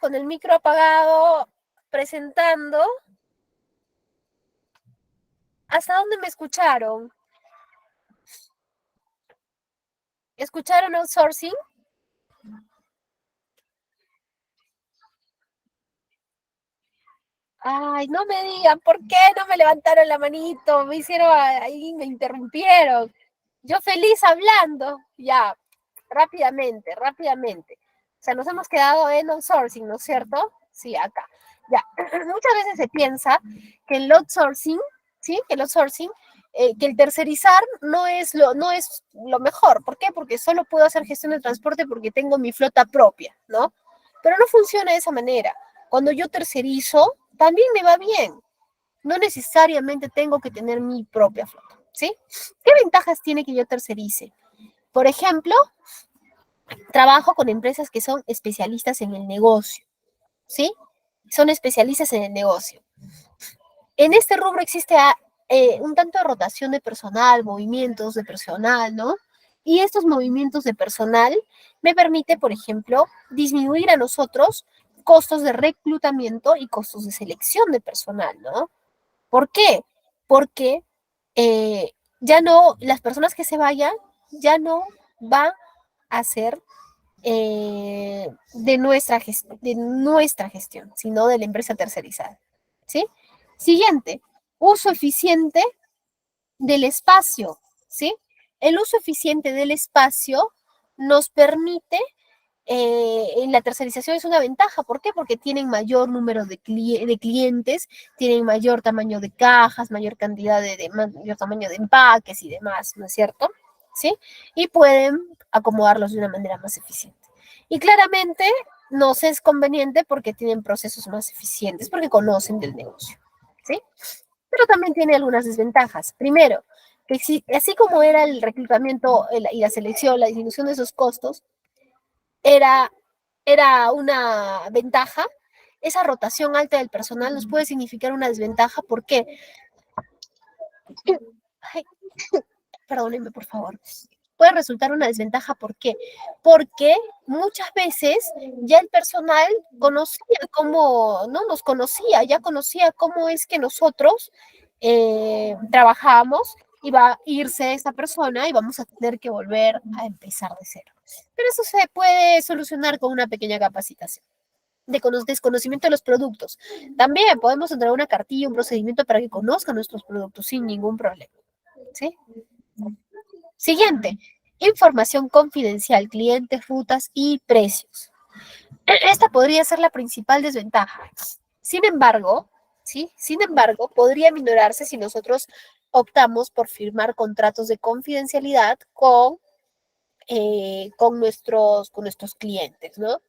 con el micro apagado, presentando. ¿Hasta dónde me escucharon? ¿Escucharon outsourcing? Ay, no me digan, ¿por qué no me levantaron la manito? Me hicieron ahí, me interrumpieron. Yo feliz hablando. Ya, rápidamente, rápidamente. O sea, nos hemos quedado en outsourcing, ¿no es cierto? Sí, acá. Ya, muchas veces se piensa que el outsourcing, ¿sí? Que el outsourcing, que el tercerizar no es lo mejor. ¿Por qué? Porque solo puedo hacer gestión de transporte porque tengo mi flota propia, ¿no? Pero no funciona de esa manera. Cuando yo tercerizo, también me va bien. No necesariamente tengo que tener mi propia flota, ¿sí? ¿Qué ventajas tiene que yo tercerice? Por ejemplo, trabajo con empresas que son especialistas en el negocio, ¿sí? Son especialistas en el negocio. En este rubro existe un tanto de rotación de personal, movimientos de personal, ¿no? Y estos movimientos de personal me permite, por ejemplo, disminuir a nosotros costos de reclutamiento y costos de selección de personal, ¿no? ¿Por qué? Porque ya no, las personas que se vayan ya no van a ser de nuestra gestión, sino de la empresa tercerizada. ¿Sí? Siguiente, uso eficiente del espacio. ¿Sí? El uso eficiente del espacio nos permite en la tercerización es una ventaja. ¿Por qué? Porque tienen mayor número de clientes, tienen mayor tamaño de cajas, mayor cantidad mayor tamaño de empaques y demás, ¿no es cierto? ¿Sí? Y pueden acomodarlos de una manera más eficiente. Y claramente nos es conveniente porque tienen procesos más eficientes, porque conocen del negocio, ¿sí? Pero también tiene algunas desventajas. Primero, que así como era el reclutamiento y la selección, la disminución de esos costos, era, era una ventaja, esa rotación alta del personal nos puede significar una desventaja. ¿Por qué? Ay, perdónenme, por favor. Puede resultar una desventaja. ¿Por qué? Porque muchas veces ya el personal conocía cómo, no nos conocía, ya conocía cómo es que nosotros trabajábamos y va a irse esa persona y vamos a tener que volver a empezar de cero. Pero eso se puede solucionar con una pequeña capacitación de desconocimiento de los productos. También podemos entregar una cartilla, un procedimiento para que conozcan nuestros productos sin ningún problema. ¿Sí? Siguiente, información confidencial, clientes, rutas y precios. Esta podría ser la principal desventaja. Sin embargo, ¿sí? Sin embargo, podría minorarse si nosotros optamos por firmar contratos de confidencialidad con nuestros clientes, ¿no?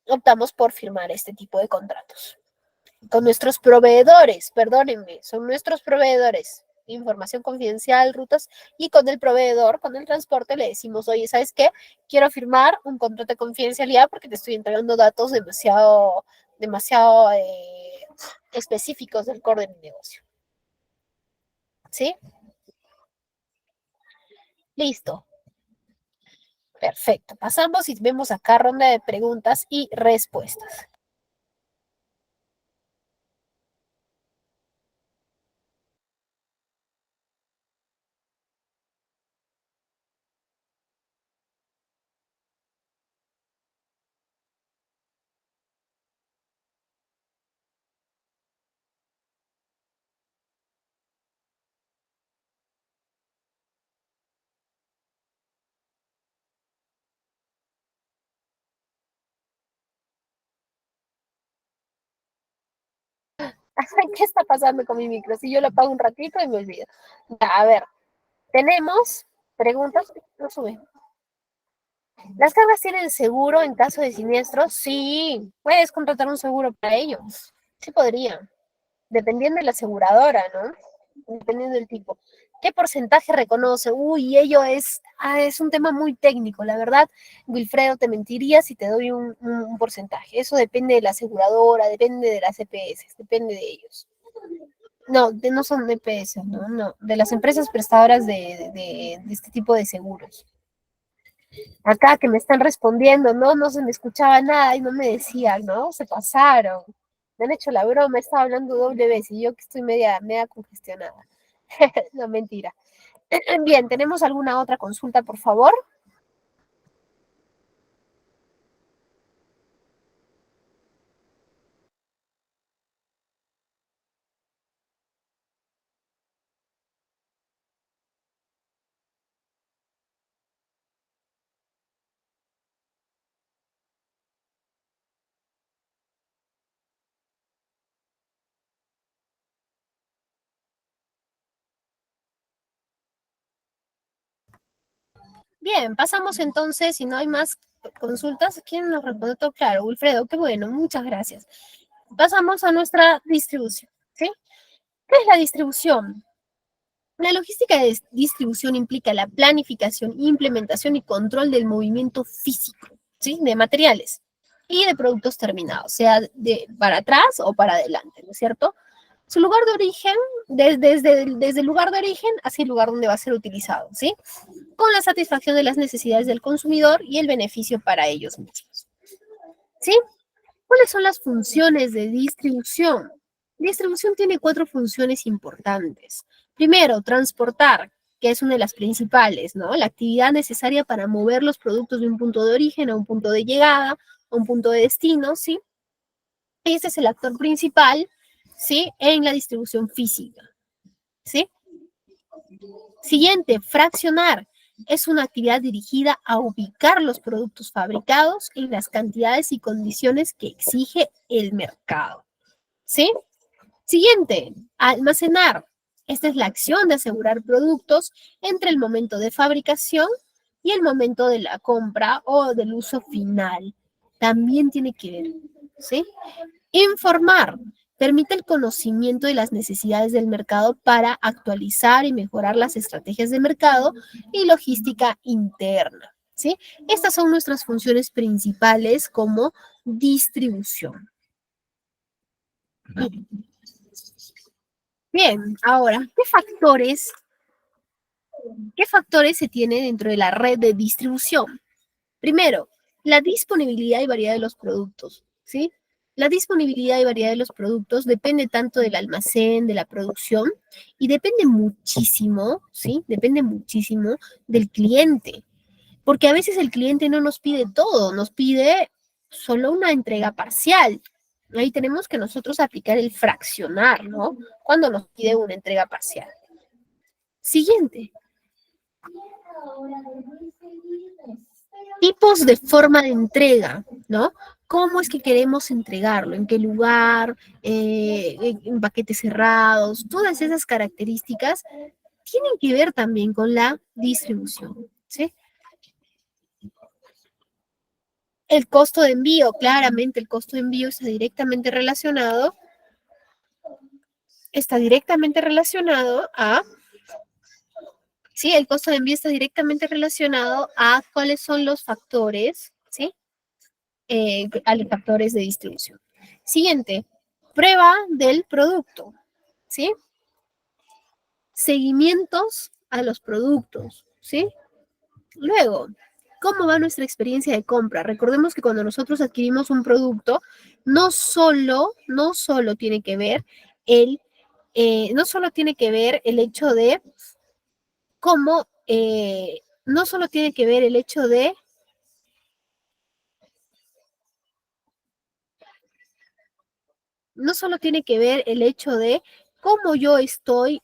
Optamos por firmar este tipo de contratos. Con nuestros proveedores, perdónenme, son nuestros proveedores, información confidencial, rutas, y con el proveedor, con el transporte, le decimos, oye, ¿sabes qué? Quiero firmar un contrato de confidencialidad porque te estoy entregando datos demasiado específicos del core de mi negocio. ¿Sí? Listo. Perfecto. Pasamos y vemos acá ronda de preguntas y respuestas. ¿Qué está pasando con mi micro? Si yo lo apago un ratito y me olvido. A ver, tenemos preguntas. No sube. ¿Las cargas tienen seguro en caso de siniestro? Sí, puedes contratar un seguro para ello. Sí podría, dependiendo de la aseguradora, ¿no? Dependiendo del tipo. ¿Qué porcentaje reconoce? Uy, es un tema muy técnico, la verdad. Wilfredo, te mentiría si te doy un porcentaje. Eso depende de la aseguradora, depende de las EPS, depende de ellos. No, no son EPS, no, no, de las empresas prestadoras de este tipo de seguros. Acá que me están respondiendo, no, no se me escuchaba nada y no me decían, ¿no? Se pasaron. Me han hecho la broma, estaba hablando doble vez y yo que estoy media congestionada. No, mentira. Bien, ¿tenemos alguna otra consulta, por favor? Bien, pasamos entonces, si no hay más consultas, ¿quién nos responde todo claro? Wilfredo, qué bueno, muchas gracias. Pasamos a nuestra distribución, ¿sí? ¿Qué es la distribución? La logística de distribución implica la planificación, implementación y control del movimiento físico, ¿sí? De materiales y de productos terminados, sea de para atrás o para adelante, ¿no es cierto? Su lugar de origen, desde el lugar de origen hacia el lugar donde va a ser utilizado, ¿sí? Con la satisfacción de las necesidades del consumidor y el beneficio para ellos mismos, ¿sí? ¿Cuáles son las funciones de distribución? Distribución tiene cuatro funciones importantes. Primero, transportar, que es una de las principales, ¿no? La actividad necesaria para mover los productos de un punto de origen a un punto de llegada, a un punto de destino, ¿sí? Ese es el actor principal, ¿sí? En la distribución física, ¿sí? Siguiente, fraccionar. Es una actividad dirigida a ubicar los productos fabricados en las cantidades y condiciones que exige el mercado, ¿sí? Siguiente, almacenar. Esta es la acción de asegurar productos entre el momento de fabricación y el momento de la compra o del uso final. También tiene que ver, ¿sí? Informar. Permite el conocimiento de las necesidades del mercado para actualizar y mejorar las estrategias de mercado y logística interna, ¿sí? Estas son nuestras funciones principales como distribución. Bien, ahora, qué factores se tiene dentro de la red de distribución? Primero, la disponibilidad y variedad de los productos, ¿sí? La disponibilidad y variedad de los productos depende tanto del almacén, de la producción, y depende muchísimo, ¿sí? Depende muchísimo del cliente, porque a veces el cliente no nos pide todo, nos pide solo una entrega parcial. Ahí tenemos que nosotros aplicar el fraccionar, ¿no? Cuando nos pide una entrega parcial. Siguiente, tipos de forma de entrega, ¿no? ¿Cómo es que queremos entregarlo? ¿En qué lugar? En paquetes cerrados. Todas esas características tienen que ver también con la distribución, ¿sí? El costo de envío, claramente el costo de envío está directamente relacionado a, sí, el costo de envío está directamente relacionado a cuáles son los factores, ¿sí? A los factores de distribución. Siguiente, prueba del producto, ¿sí? Seguimientos a los productos, ¿sí? Luego, ¿cómo va nuestra experiencia de compra? Recordemos que cuando nosotros adquirimos un producto, no solo tiene que ver no solo tiene que ver el hecho de cómo, no solo tiene que ver el hecho de no solo tiene que ver el hecho de cómo yo estoy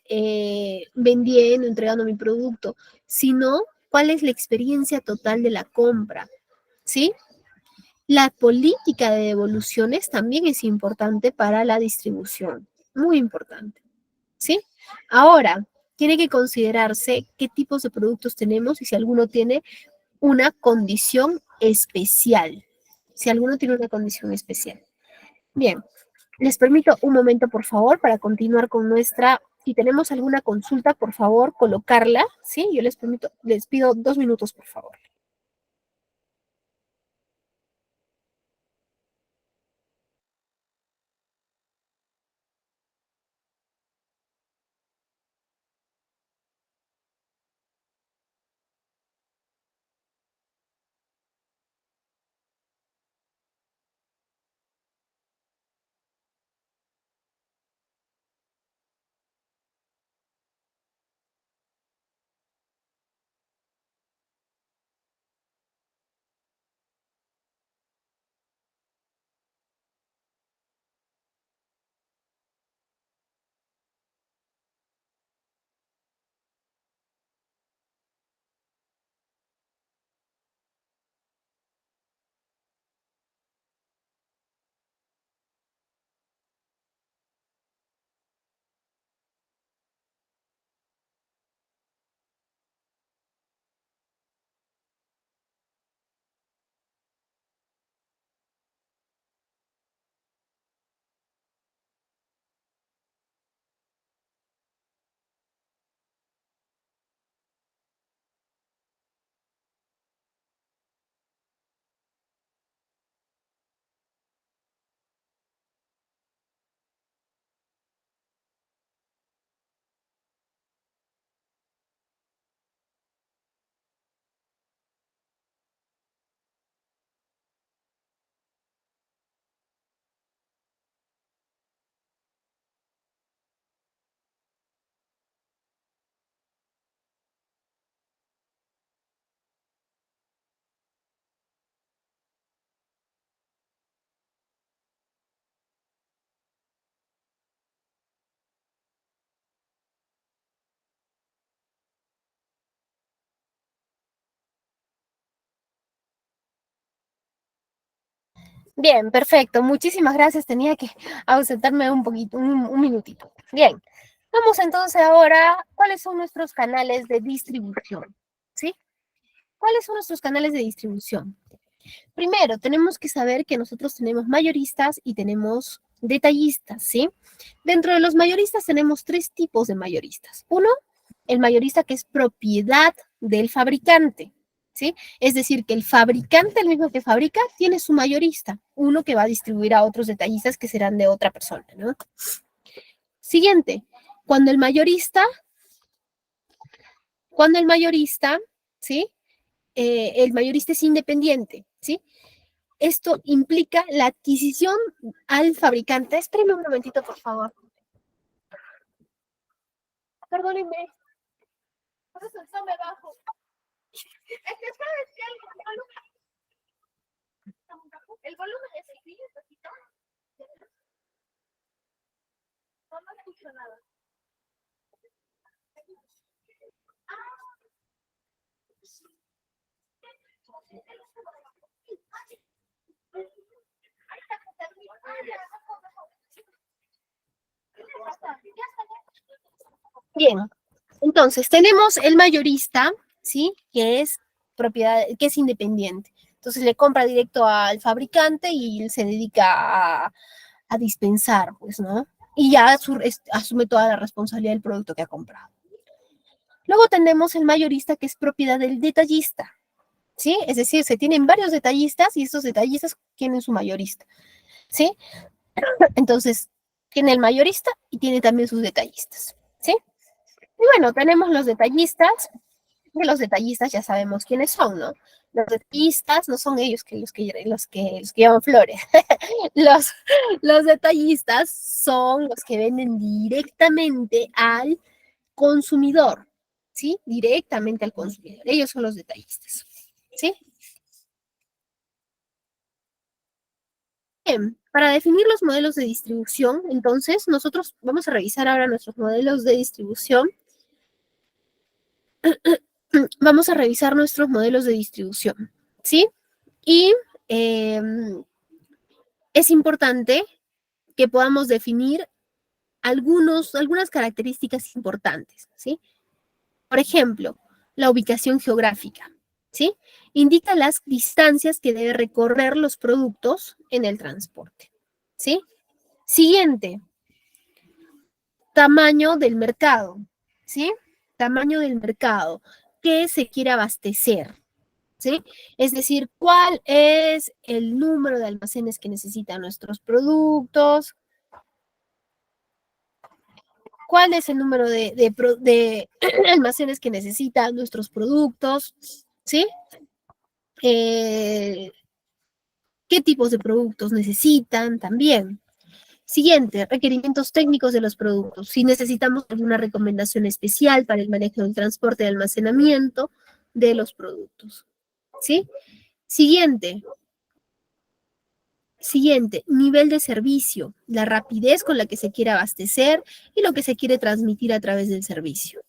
vendiendo, entregando mi producto, sino cuál es la experiencia total de la compra, ¿sí? La política de devoluciones también es importante para la distribución, muy importante, ¿sí? Ahora, tiene que considerarse qué tipos de productos tenemos y si alguno tiene una condición especial, si alguno tiene una condición especial. Bien, les permito un momento, por favor, para continuar con nuestra. Si tenemos alguna consulta, por favor, colocarla, ¿sí? Yo les pido 2 minutos, por favor. Bien, perfecto. Muchísimas gracias. Tenía que ausentarme un poquito, un minutito. Bien. Vamos entonces ahora, ¿cuáles son nuestros canales de distribución? ¿Sí? ¿Cuáles son nuestros canales de distribución? Primero, tenemos que saber que nosotros tenemos mayoristas y tenemos detallistas, ¿sí? Dentro de los mayoristas tenemos tres tipos de mayoristas. Uno, el mayorista que es propiedad del fabricante, ¿sí? Es decir, que el fabricante, el mismo que fabrica, tiene su mayorista, uno que va a distribuir a otros detallistas que serán de otra persona, ¿no? Siguiente, cuando el mayorista, cuando el mayorista, ¿sí? El mayorista es independiente, ¿sí? Esto implica la adquisición al fabricante. Espérame un momentito, por favor. Perdónenme. Por eso está me bajo. Es que sabes que el volumen es así, no escucho nada. Bien, entonces tenemos el mayorista, ¿sí? Que es propiedad, que es independiente. Entonces le compra directo al fabricante y él se dedica a dispensar, pues, ¿no? Y ya asume toda la responsabilidad del producto que ha comprado. Luego tenemos el mayorista que es propiedad del detallista, ¿sí? Es decir, se tienen varios detallistas y estos detallistas tienen su mayorista, ¿sí? Entonces, tiene el mayorista y tiene también sus detallistas, ¿sí? Y bueno, tenemos los detallistas, y los detallistas ya sabemos quiénes son, ¿no? Los detallistas no son ellos los que llevan flores. Los, los detallistas son los que venden directamente al consumidor, ¿sí? Directamente al consumidor. Ellos son los detallistas, ¿sí? Bien, para definir los modelos de distribución, entonces nosotros vamos a revisar ahora nuestros modelos de distribución. Vamos a revisar nuestros modelos de distribución, ¿sí? Y eh, es importante que podamos definir algunas características importantes, ¿sí? Por ejemplo, la ubicación geográfica, ¿sí? Indica las distancias que debe recorrer los productos en el transporte, ¿sí? Siguiente, tamaño del mercado, ¿sí? Tamaño del mercado, ¿qué se quiere abastecer? ¿Sí? Es decir, cuál es el número de almacenes que necesitan nuestros productos, cuál es el número de almacenes que necesitan nuestros productos, ¿sí? Eh, ¿Qué tipos de productos necesitan también? Siguiente, requerimientos técnicos de los productos. Si necesitamos alguna recomendación especial para el manejo del transporte y almacenamiento de los productos, ¿sí? Siguiente, Siguiente, nivel de servicio, la rapidez con la que se quiere abastecer y lo que se quiere transmitir a través del servicio.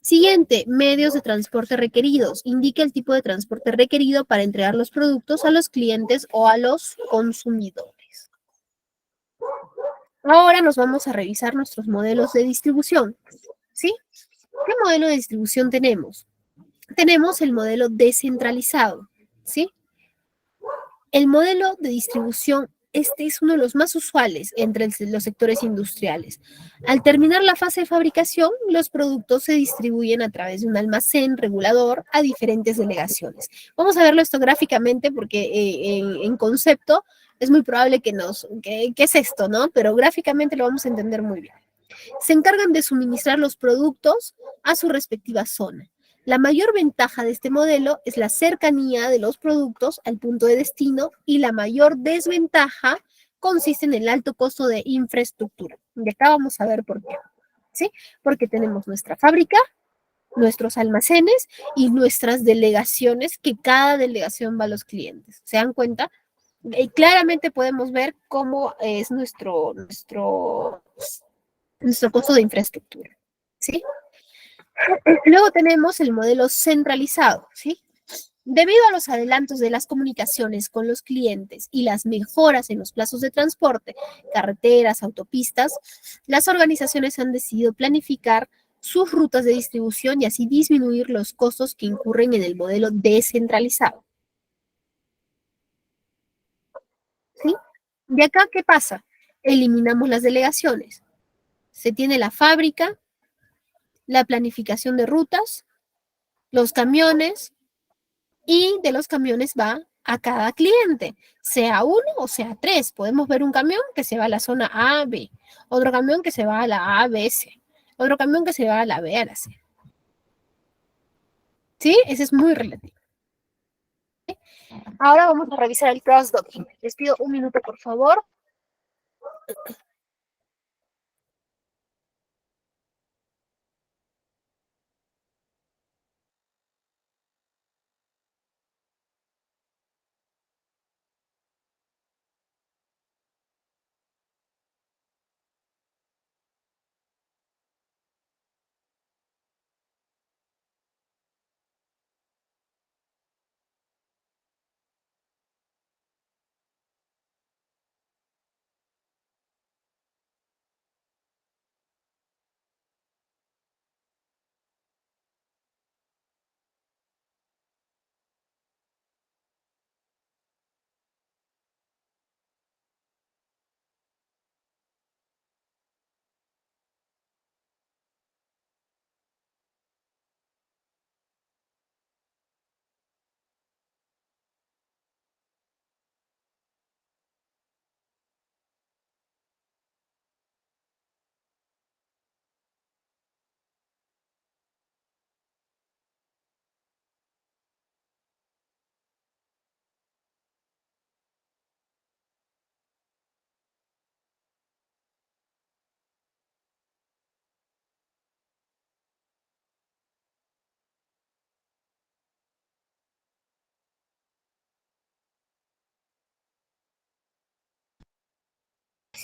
Siguiente, medios de transporte requeridos. Indica el tipo de transporte requerido para entregar los productos a los clientes o a los consumidores. Ahora nos vamos a revisar nuestros modelos de distribución. ¿Sí? ¿Qué modelo de distribución tenemos? Tenemos el modelo descentralizado. ¿Sí? El modelo de distribución, este es uno de los más usuales entre los sectores industriales. Al terminar la fase de fabricación, los productos se distribuyen a través de un almacén regulador a diferentes delegaciones. Vamos a verlo esto gráficamente porque en concepto es muy probable que es esto, ¿no? Pero gráficamente lo vamos a entender muy bien. Se encargan de suministrar los productos a su respectiva zona. La mayor ventaja de este modelo es la cercanía de los productos al punto de destino y la mayor desventaja consiste en el alto costo de infraestructura. Y acá vamos a ver por qué. ¿Sí? Porque tenemos nuestra fábrica, nuestros almacenes y nuestras delegaciones, que cada delegación va a los clientes. ¿Se dan cuenta? Y claramente podemos ver cómo es nuestro costo de infraestructura. ¿Sí? Luego tenemos el modelo centralizado, ¿sí? Debido a los adelantos de las comunicaciones con los clientes y las mejoras en los plazos de transporte, carreteras, autopistas, las organizaciones han decidido planificar sus rutas de distribución y así disminuir los costos que incurren en el modelo descentralizado. ¿Sí? De acá, ¿qué pasa? Eliminamos las delegaciones. Se tiene la fábrica, la planificación de rutas, los camiones, y de los camiones va a cada cliente, sea uno o sea tres. Podemos ver un camión que se va a la zona A, B, otro camión que se va a la A, B, C, otro camión que se va a la B, a la C. ¿Sí? Ese es muy relativo. Ahora vamos a revisar el cross-docking. Les pido un minuto, por favor.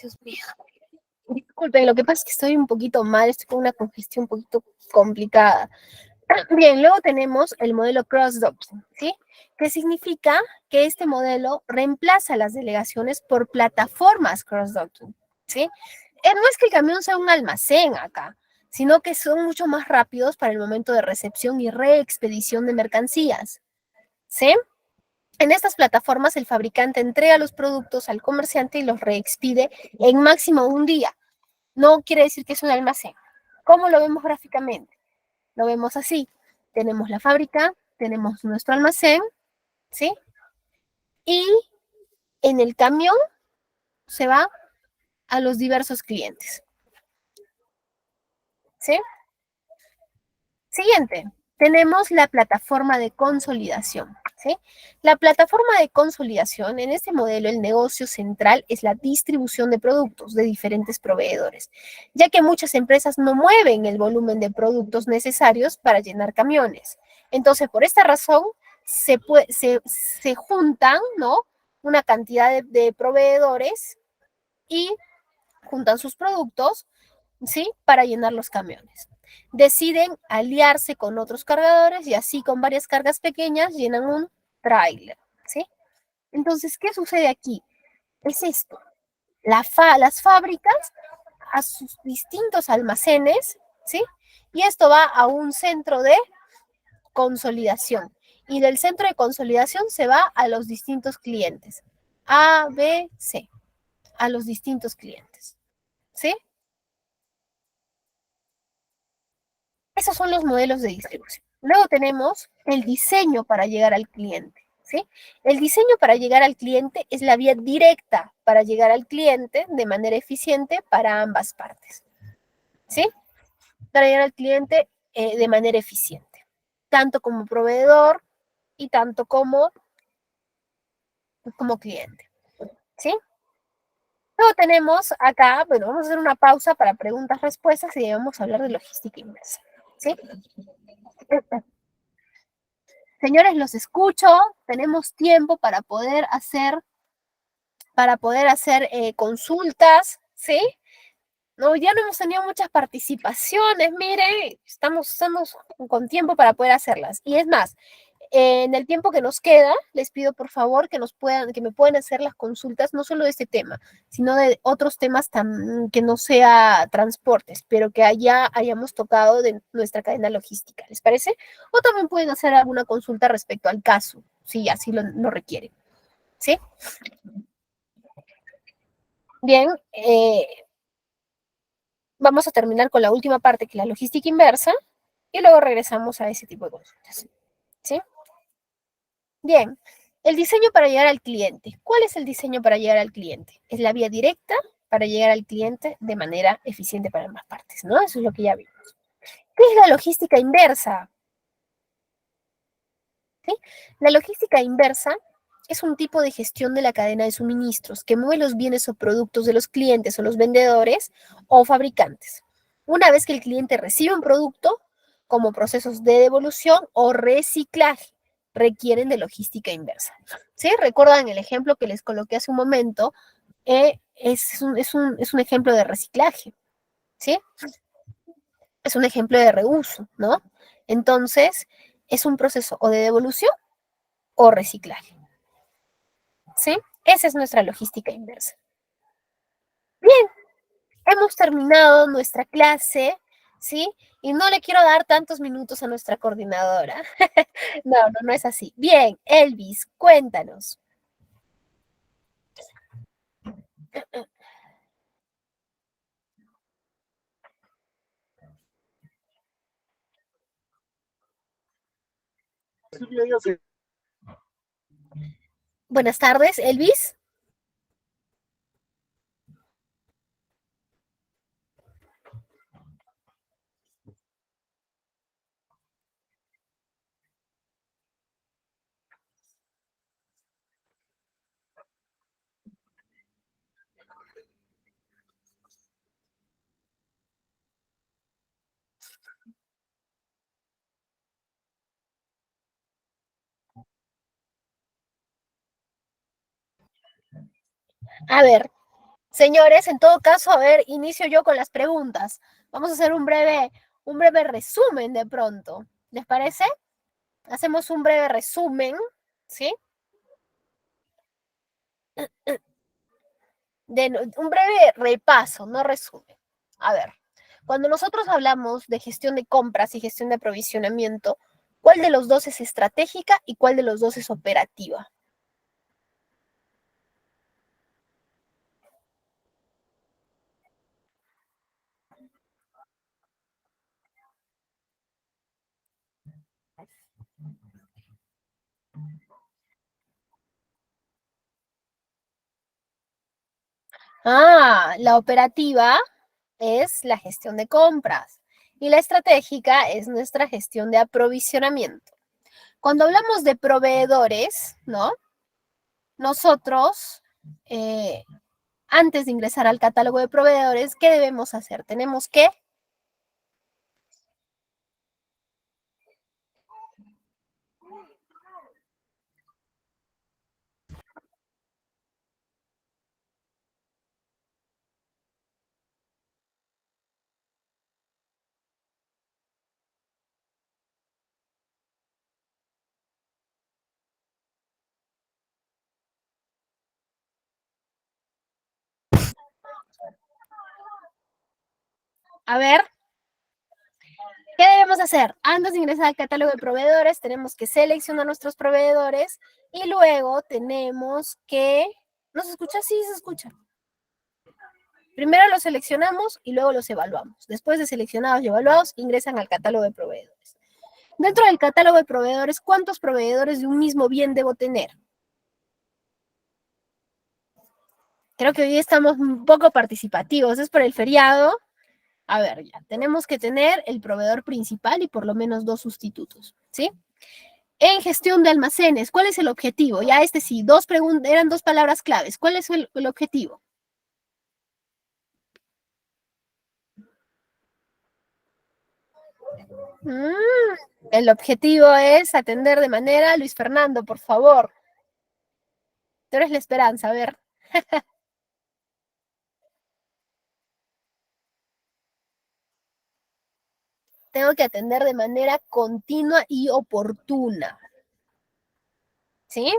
Dios mío. Disculpen, lo que pasa es que estoy un poquito mal, estoy con una congestión un poquito complicada. Bien, luego tenemos el modelo cross-docking, ¿sí? Que significa que este modelo reemplaza las delegaciones por plataformas cross-docking, ¿sí? No es que el camión sea un almacén acá, sino que son mucho más rápidos para el momento de recepción y reexpedición de mercancías, ¿sí? En estas plataformas el fabricante entrega los productos al comerciante y los reexpide en máximo un día. No quiere decir que es un almacén. ¿Cómo lo vemos gráficamente? Lo vemos así. Tenemos la fábrica, tenemos nuestro almacén, ¿sí? Y en el camión se va a los diversos clientes, ¿sí? Siguiente, tenemos la plataforma de consolidación, ¿sí? La plataforma de consolidación, en este modelo, el negocio central es la distribución de productos de diferentes proveedores, ya que muchas empresas no mueven el volumen de productos necesarios para llenar camiones. Entonces, por esta razón, se juntan, ¿no? Una cantidad de proveedores y juntan sus productos, ¿sí? Para llenar los camiones. Deciden aliarse con otros cargadores y así con varias cargas pequeñas llenan un tráiler, ¿sí? Entonces, ¿qué sucede aquí? Es esto. Las fábricas a sus distintos almacenes, ¿sí? Y esto va a un centro de consolidación. Y del centro de consolidación se va a los distintos clientes. A, B, C. A los distintos clientes, ¿sí? Esos son los modelos de distribución. Luego tenemos el diseño para llegar al cliente, ¿sí? El diseño para llegar al cliente es la vía directa para llegar al cliente de manera eficiente para ambas partes, ¿sí? Para llegar al cliente de manera eficiente, tanto como proveedor y tanto como cliente, ¿sí? Luego tenemos acá, bueno, vamos a hacer una pausa para preguntas-respuestas y vamos a hablar de logística inversa, ¿sí? Señores, los escucho, tenemos tiempo para poder hacer consultas, ¿sí? No, ya no hemos tenido muchas participaciones, mire, estamos con tiempo para poder hacerlas. Y es más, En el tiempo que nos queda, les pido por favor que me puedan hacer las consultas, no solo de este tema, sino de otros temas que no sea transportes, pero que allá hayamos tocado de nuestra cadena logística, ¿les parece? O también pueden hacer alguna consulta respecto al caso, si así lo requieren, ¿sí? Bien, vamos a terminar con la última parte, que es la logística inversa, y luego regresamos a ese tipo de consultas, ¿sí? Bien, el diseño para llegar al cliente. ¿Cuál es el diseño para llegar al cliente? Es la vía directa para llegar al cliente de manera eficiente para ambas partes, ¿no? Eso es lo que ya vimos. ¿Qué es la logística inversa? ¿Sí? La logística inversa es un tipo de gestión de la cadena de suministros que mueve los bienes o productos de los clientes o los vendedores o fabricantes. Una vez que el cliente recibe un producto, como procesos de devolución o reciclaje, requieren de logística inversa. ¿Sí? ¿Recuerdan el ejemplo que les coloqué hace un momento? Es un ejemplo de reciclaje, ¿sí? Es un ejemplo de reuso, ¿no? Entonces, es un proceso o de devolución o reciclaje. ¿Sí? Esa es nuestra logística inversa. Bien, hemos terminado nuestra clase, ¿sí? Y no le quiero dar tantos minutos a nuestra coordinadora. No, no, no es así. Bien, Elvis, cuéntanos. Buenas tardes, Elvis. A ver, señores, en todo caso, a ver, inicio yo con las preguntas. Vamos a hacer un breve resumen de pronto. ¿Les parece? Hacemos un breve resumen, ¿sí? Un breve repaso, no resumen. A ver, cuando nosotros hablamos de gestión de compras y gestión de aprovisionamiento, ¿cuál de los dos es estratégica y cuál de los dos es operativa? La operativa es la gestión de compras y la estratégica es nuestra gestión de aprovisionamiento. Cuando hablamos de proveedores, ¿no? Nosotros, eh, antes de ingresar al catálogo de proveedores, ¿qué debemos hacer? Tenemos que, a ver, ¿qué debemos hacer? Antes de ingresar al catálogo de proveedores, tenemos que seleccionar nuestros proveedores y luego tenemos que... ¿No se escucha? Sí, se escucha. Primero los seleccionamos y luego los evaluamos. Después de seleccionados y evaluados, ingresan al catálogo de proveedores. Dentro del catálogo de proveedores, ¿cuántos proveedores de un mismo bien debo tener? Creo que hoy estamos un poco participativos. Es por el feriado. A ver, ya, tenemos que tener el proveedor principal y por lo menos dos sustitutos, ¿sí? En gestión de almacenes, ¿cuál es el objetivo? Ya este sí, eran dos palabras claves. ¿Cuál es el objetivo? Mm, el objetivo es atender de manera, Luis Fernando, por favor. Tú eres la esperanza, a ver. Tengo que atender de manera continua y oportuna. ¿Sí?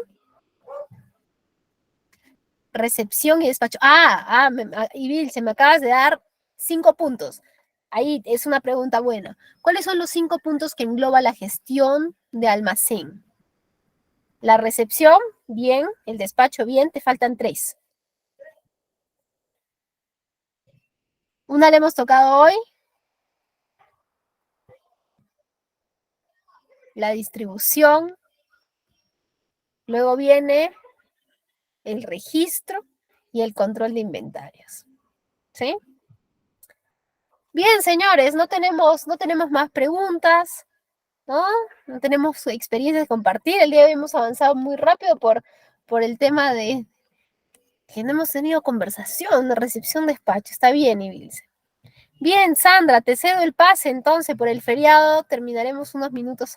Recepción y despacho. Ibil, se me acabas de dar 5 puntos. Ahí es una pregunta buena. ¿Cuáles son los 5 puntos que engloba la gestión de almacén? La recepción, bien. El despacho, bien. Te faltan 3. Una la hemos tocado hoy. La distribución. Luego viene el registro y el control de inventarios. ¿Sí? Bien, señores, no tenemos más preguntas, ¿no? No tenemos experiencias que compartir. El día de hoy hemos avanzado muy rápido por el tema de que no hemos tenido conversación de recepción despacho. Está bien, Ibilce. Bien, Sandra, te cedo el pase entonces por el feriado. Terminaremos unos minutos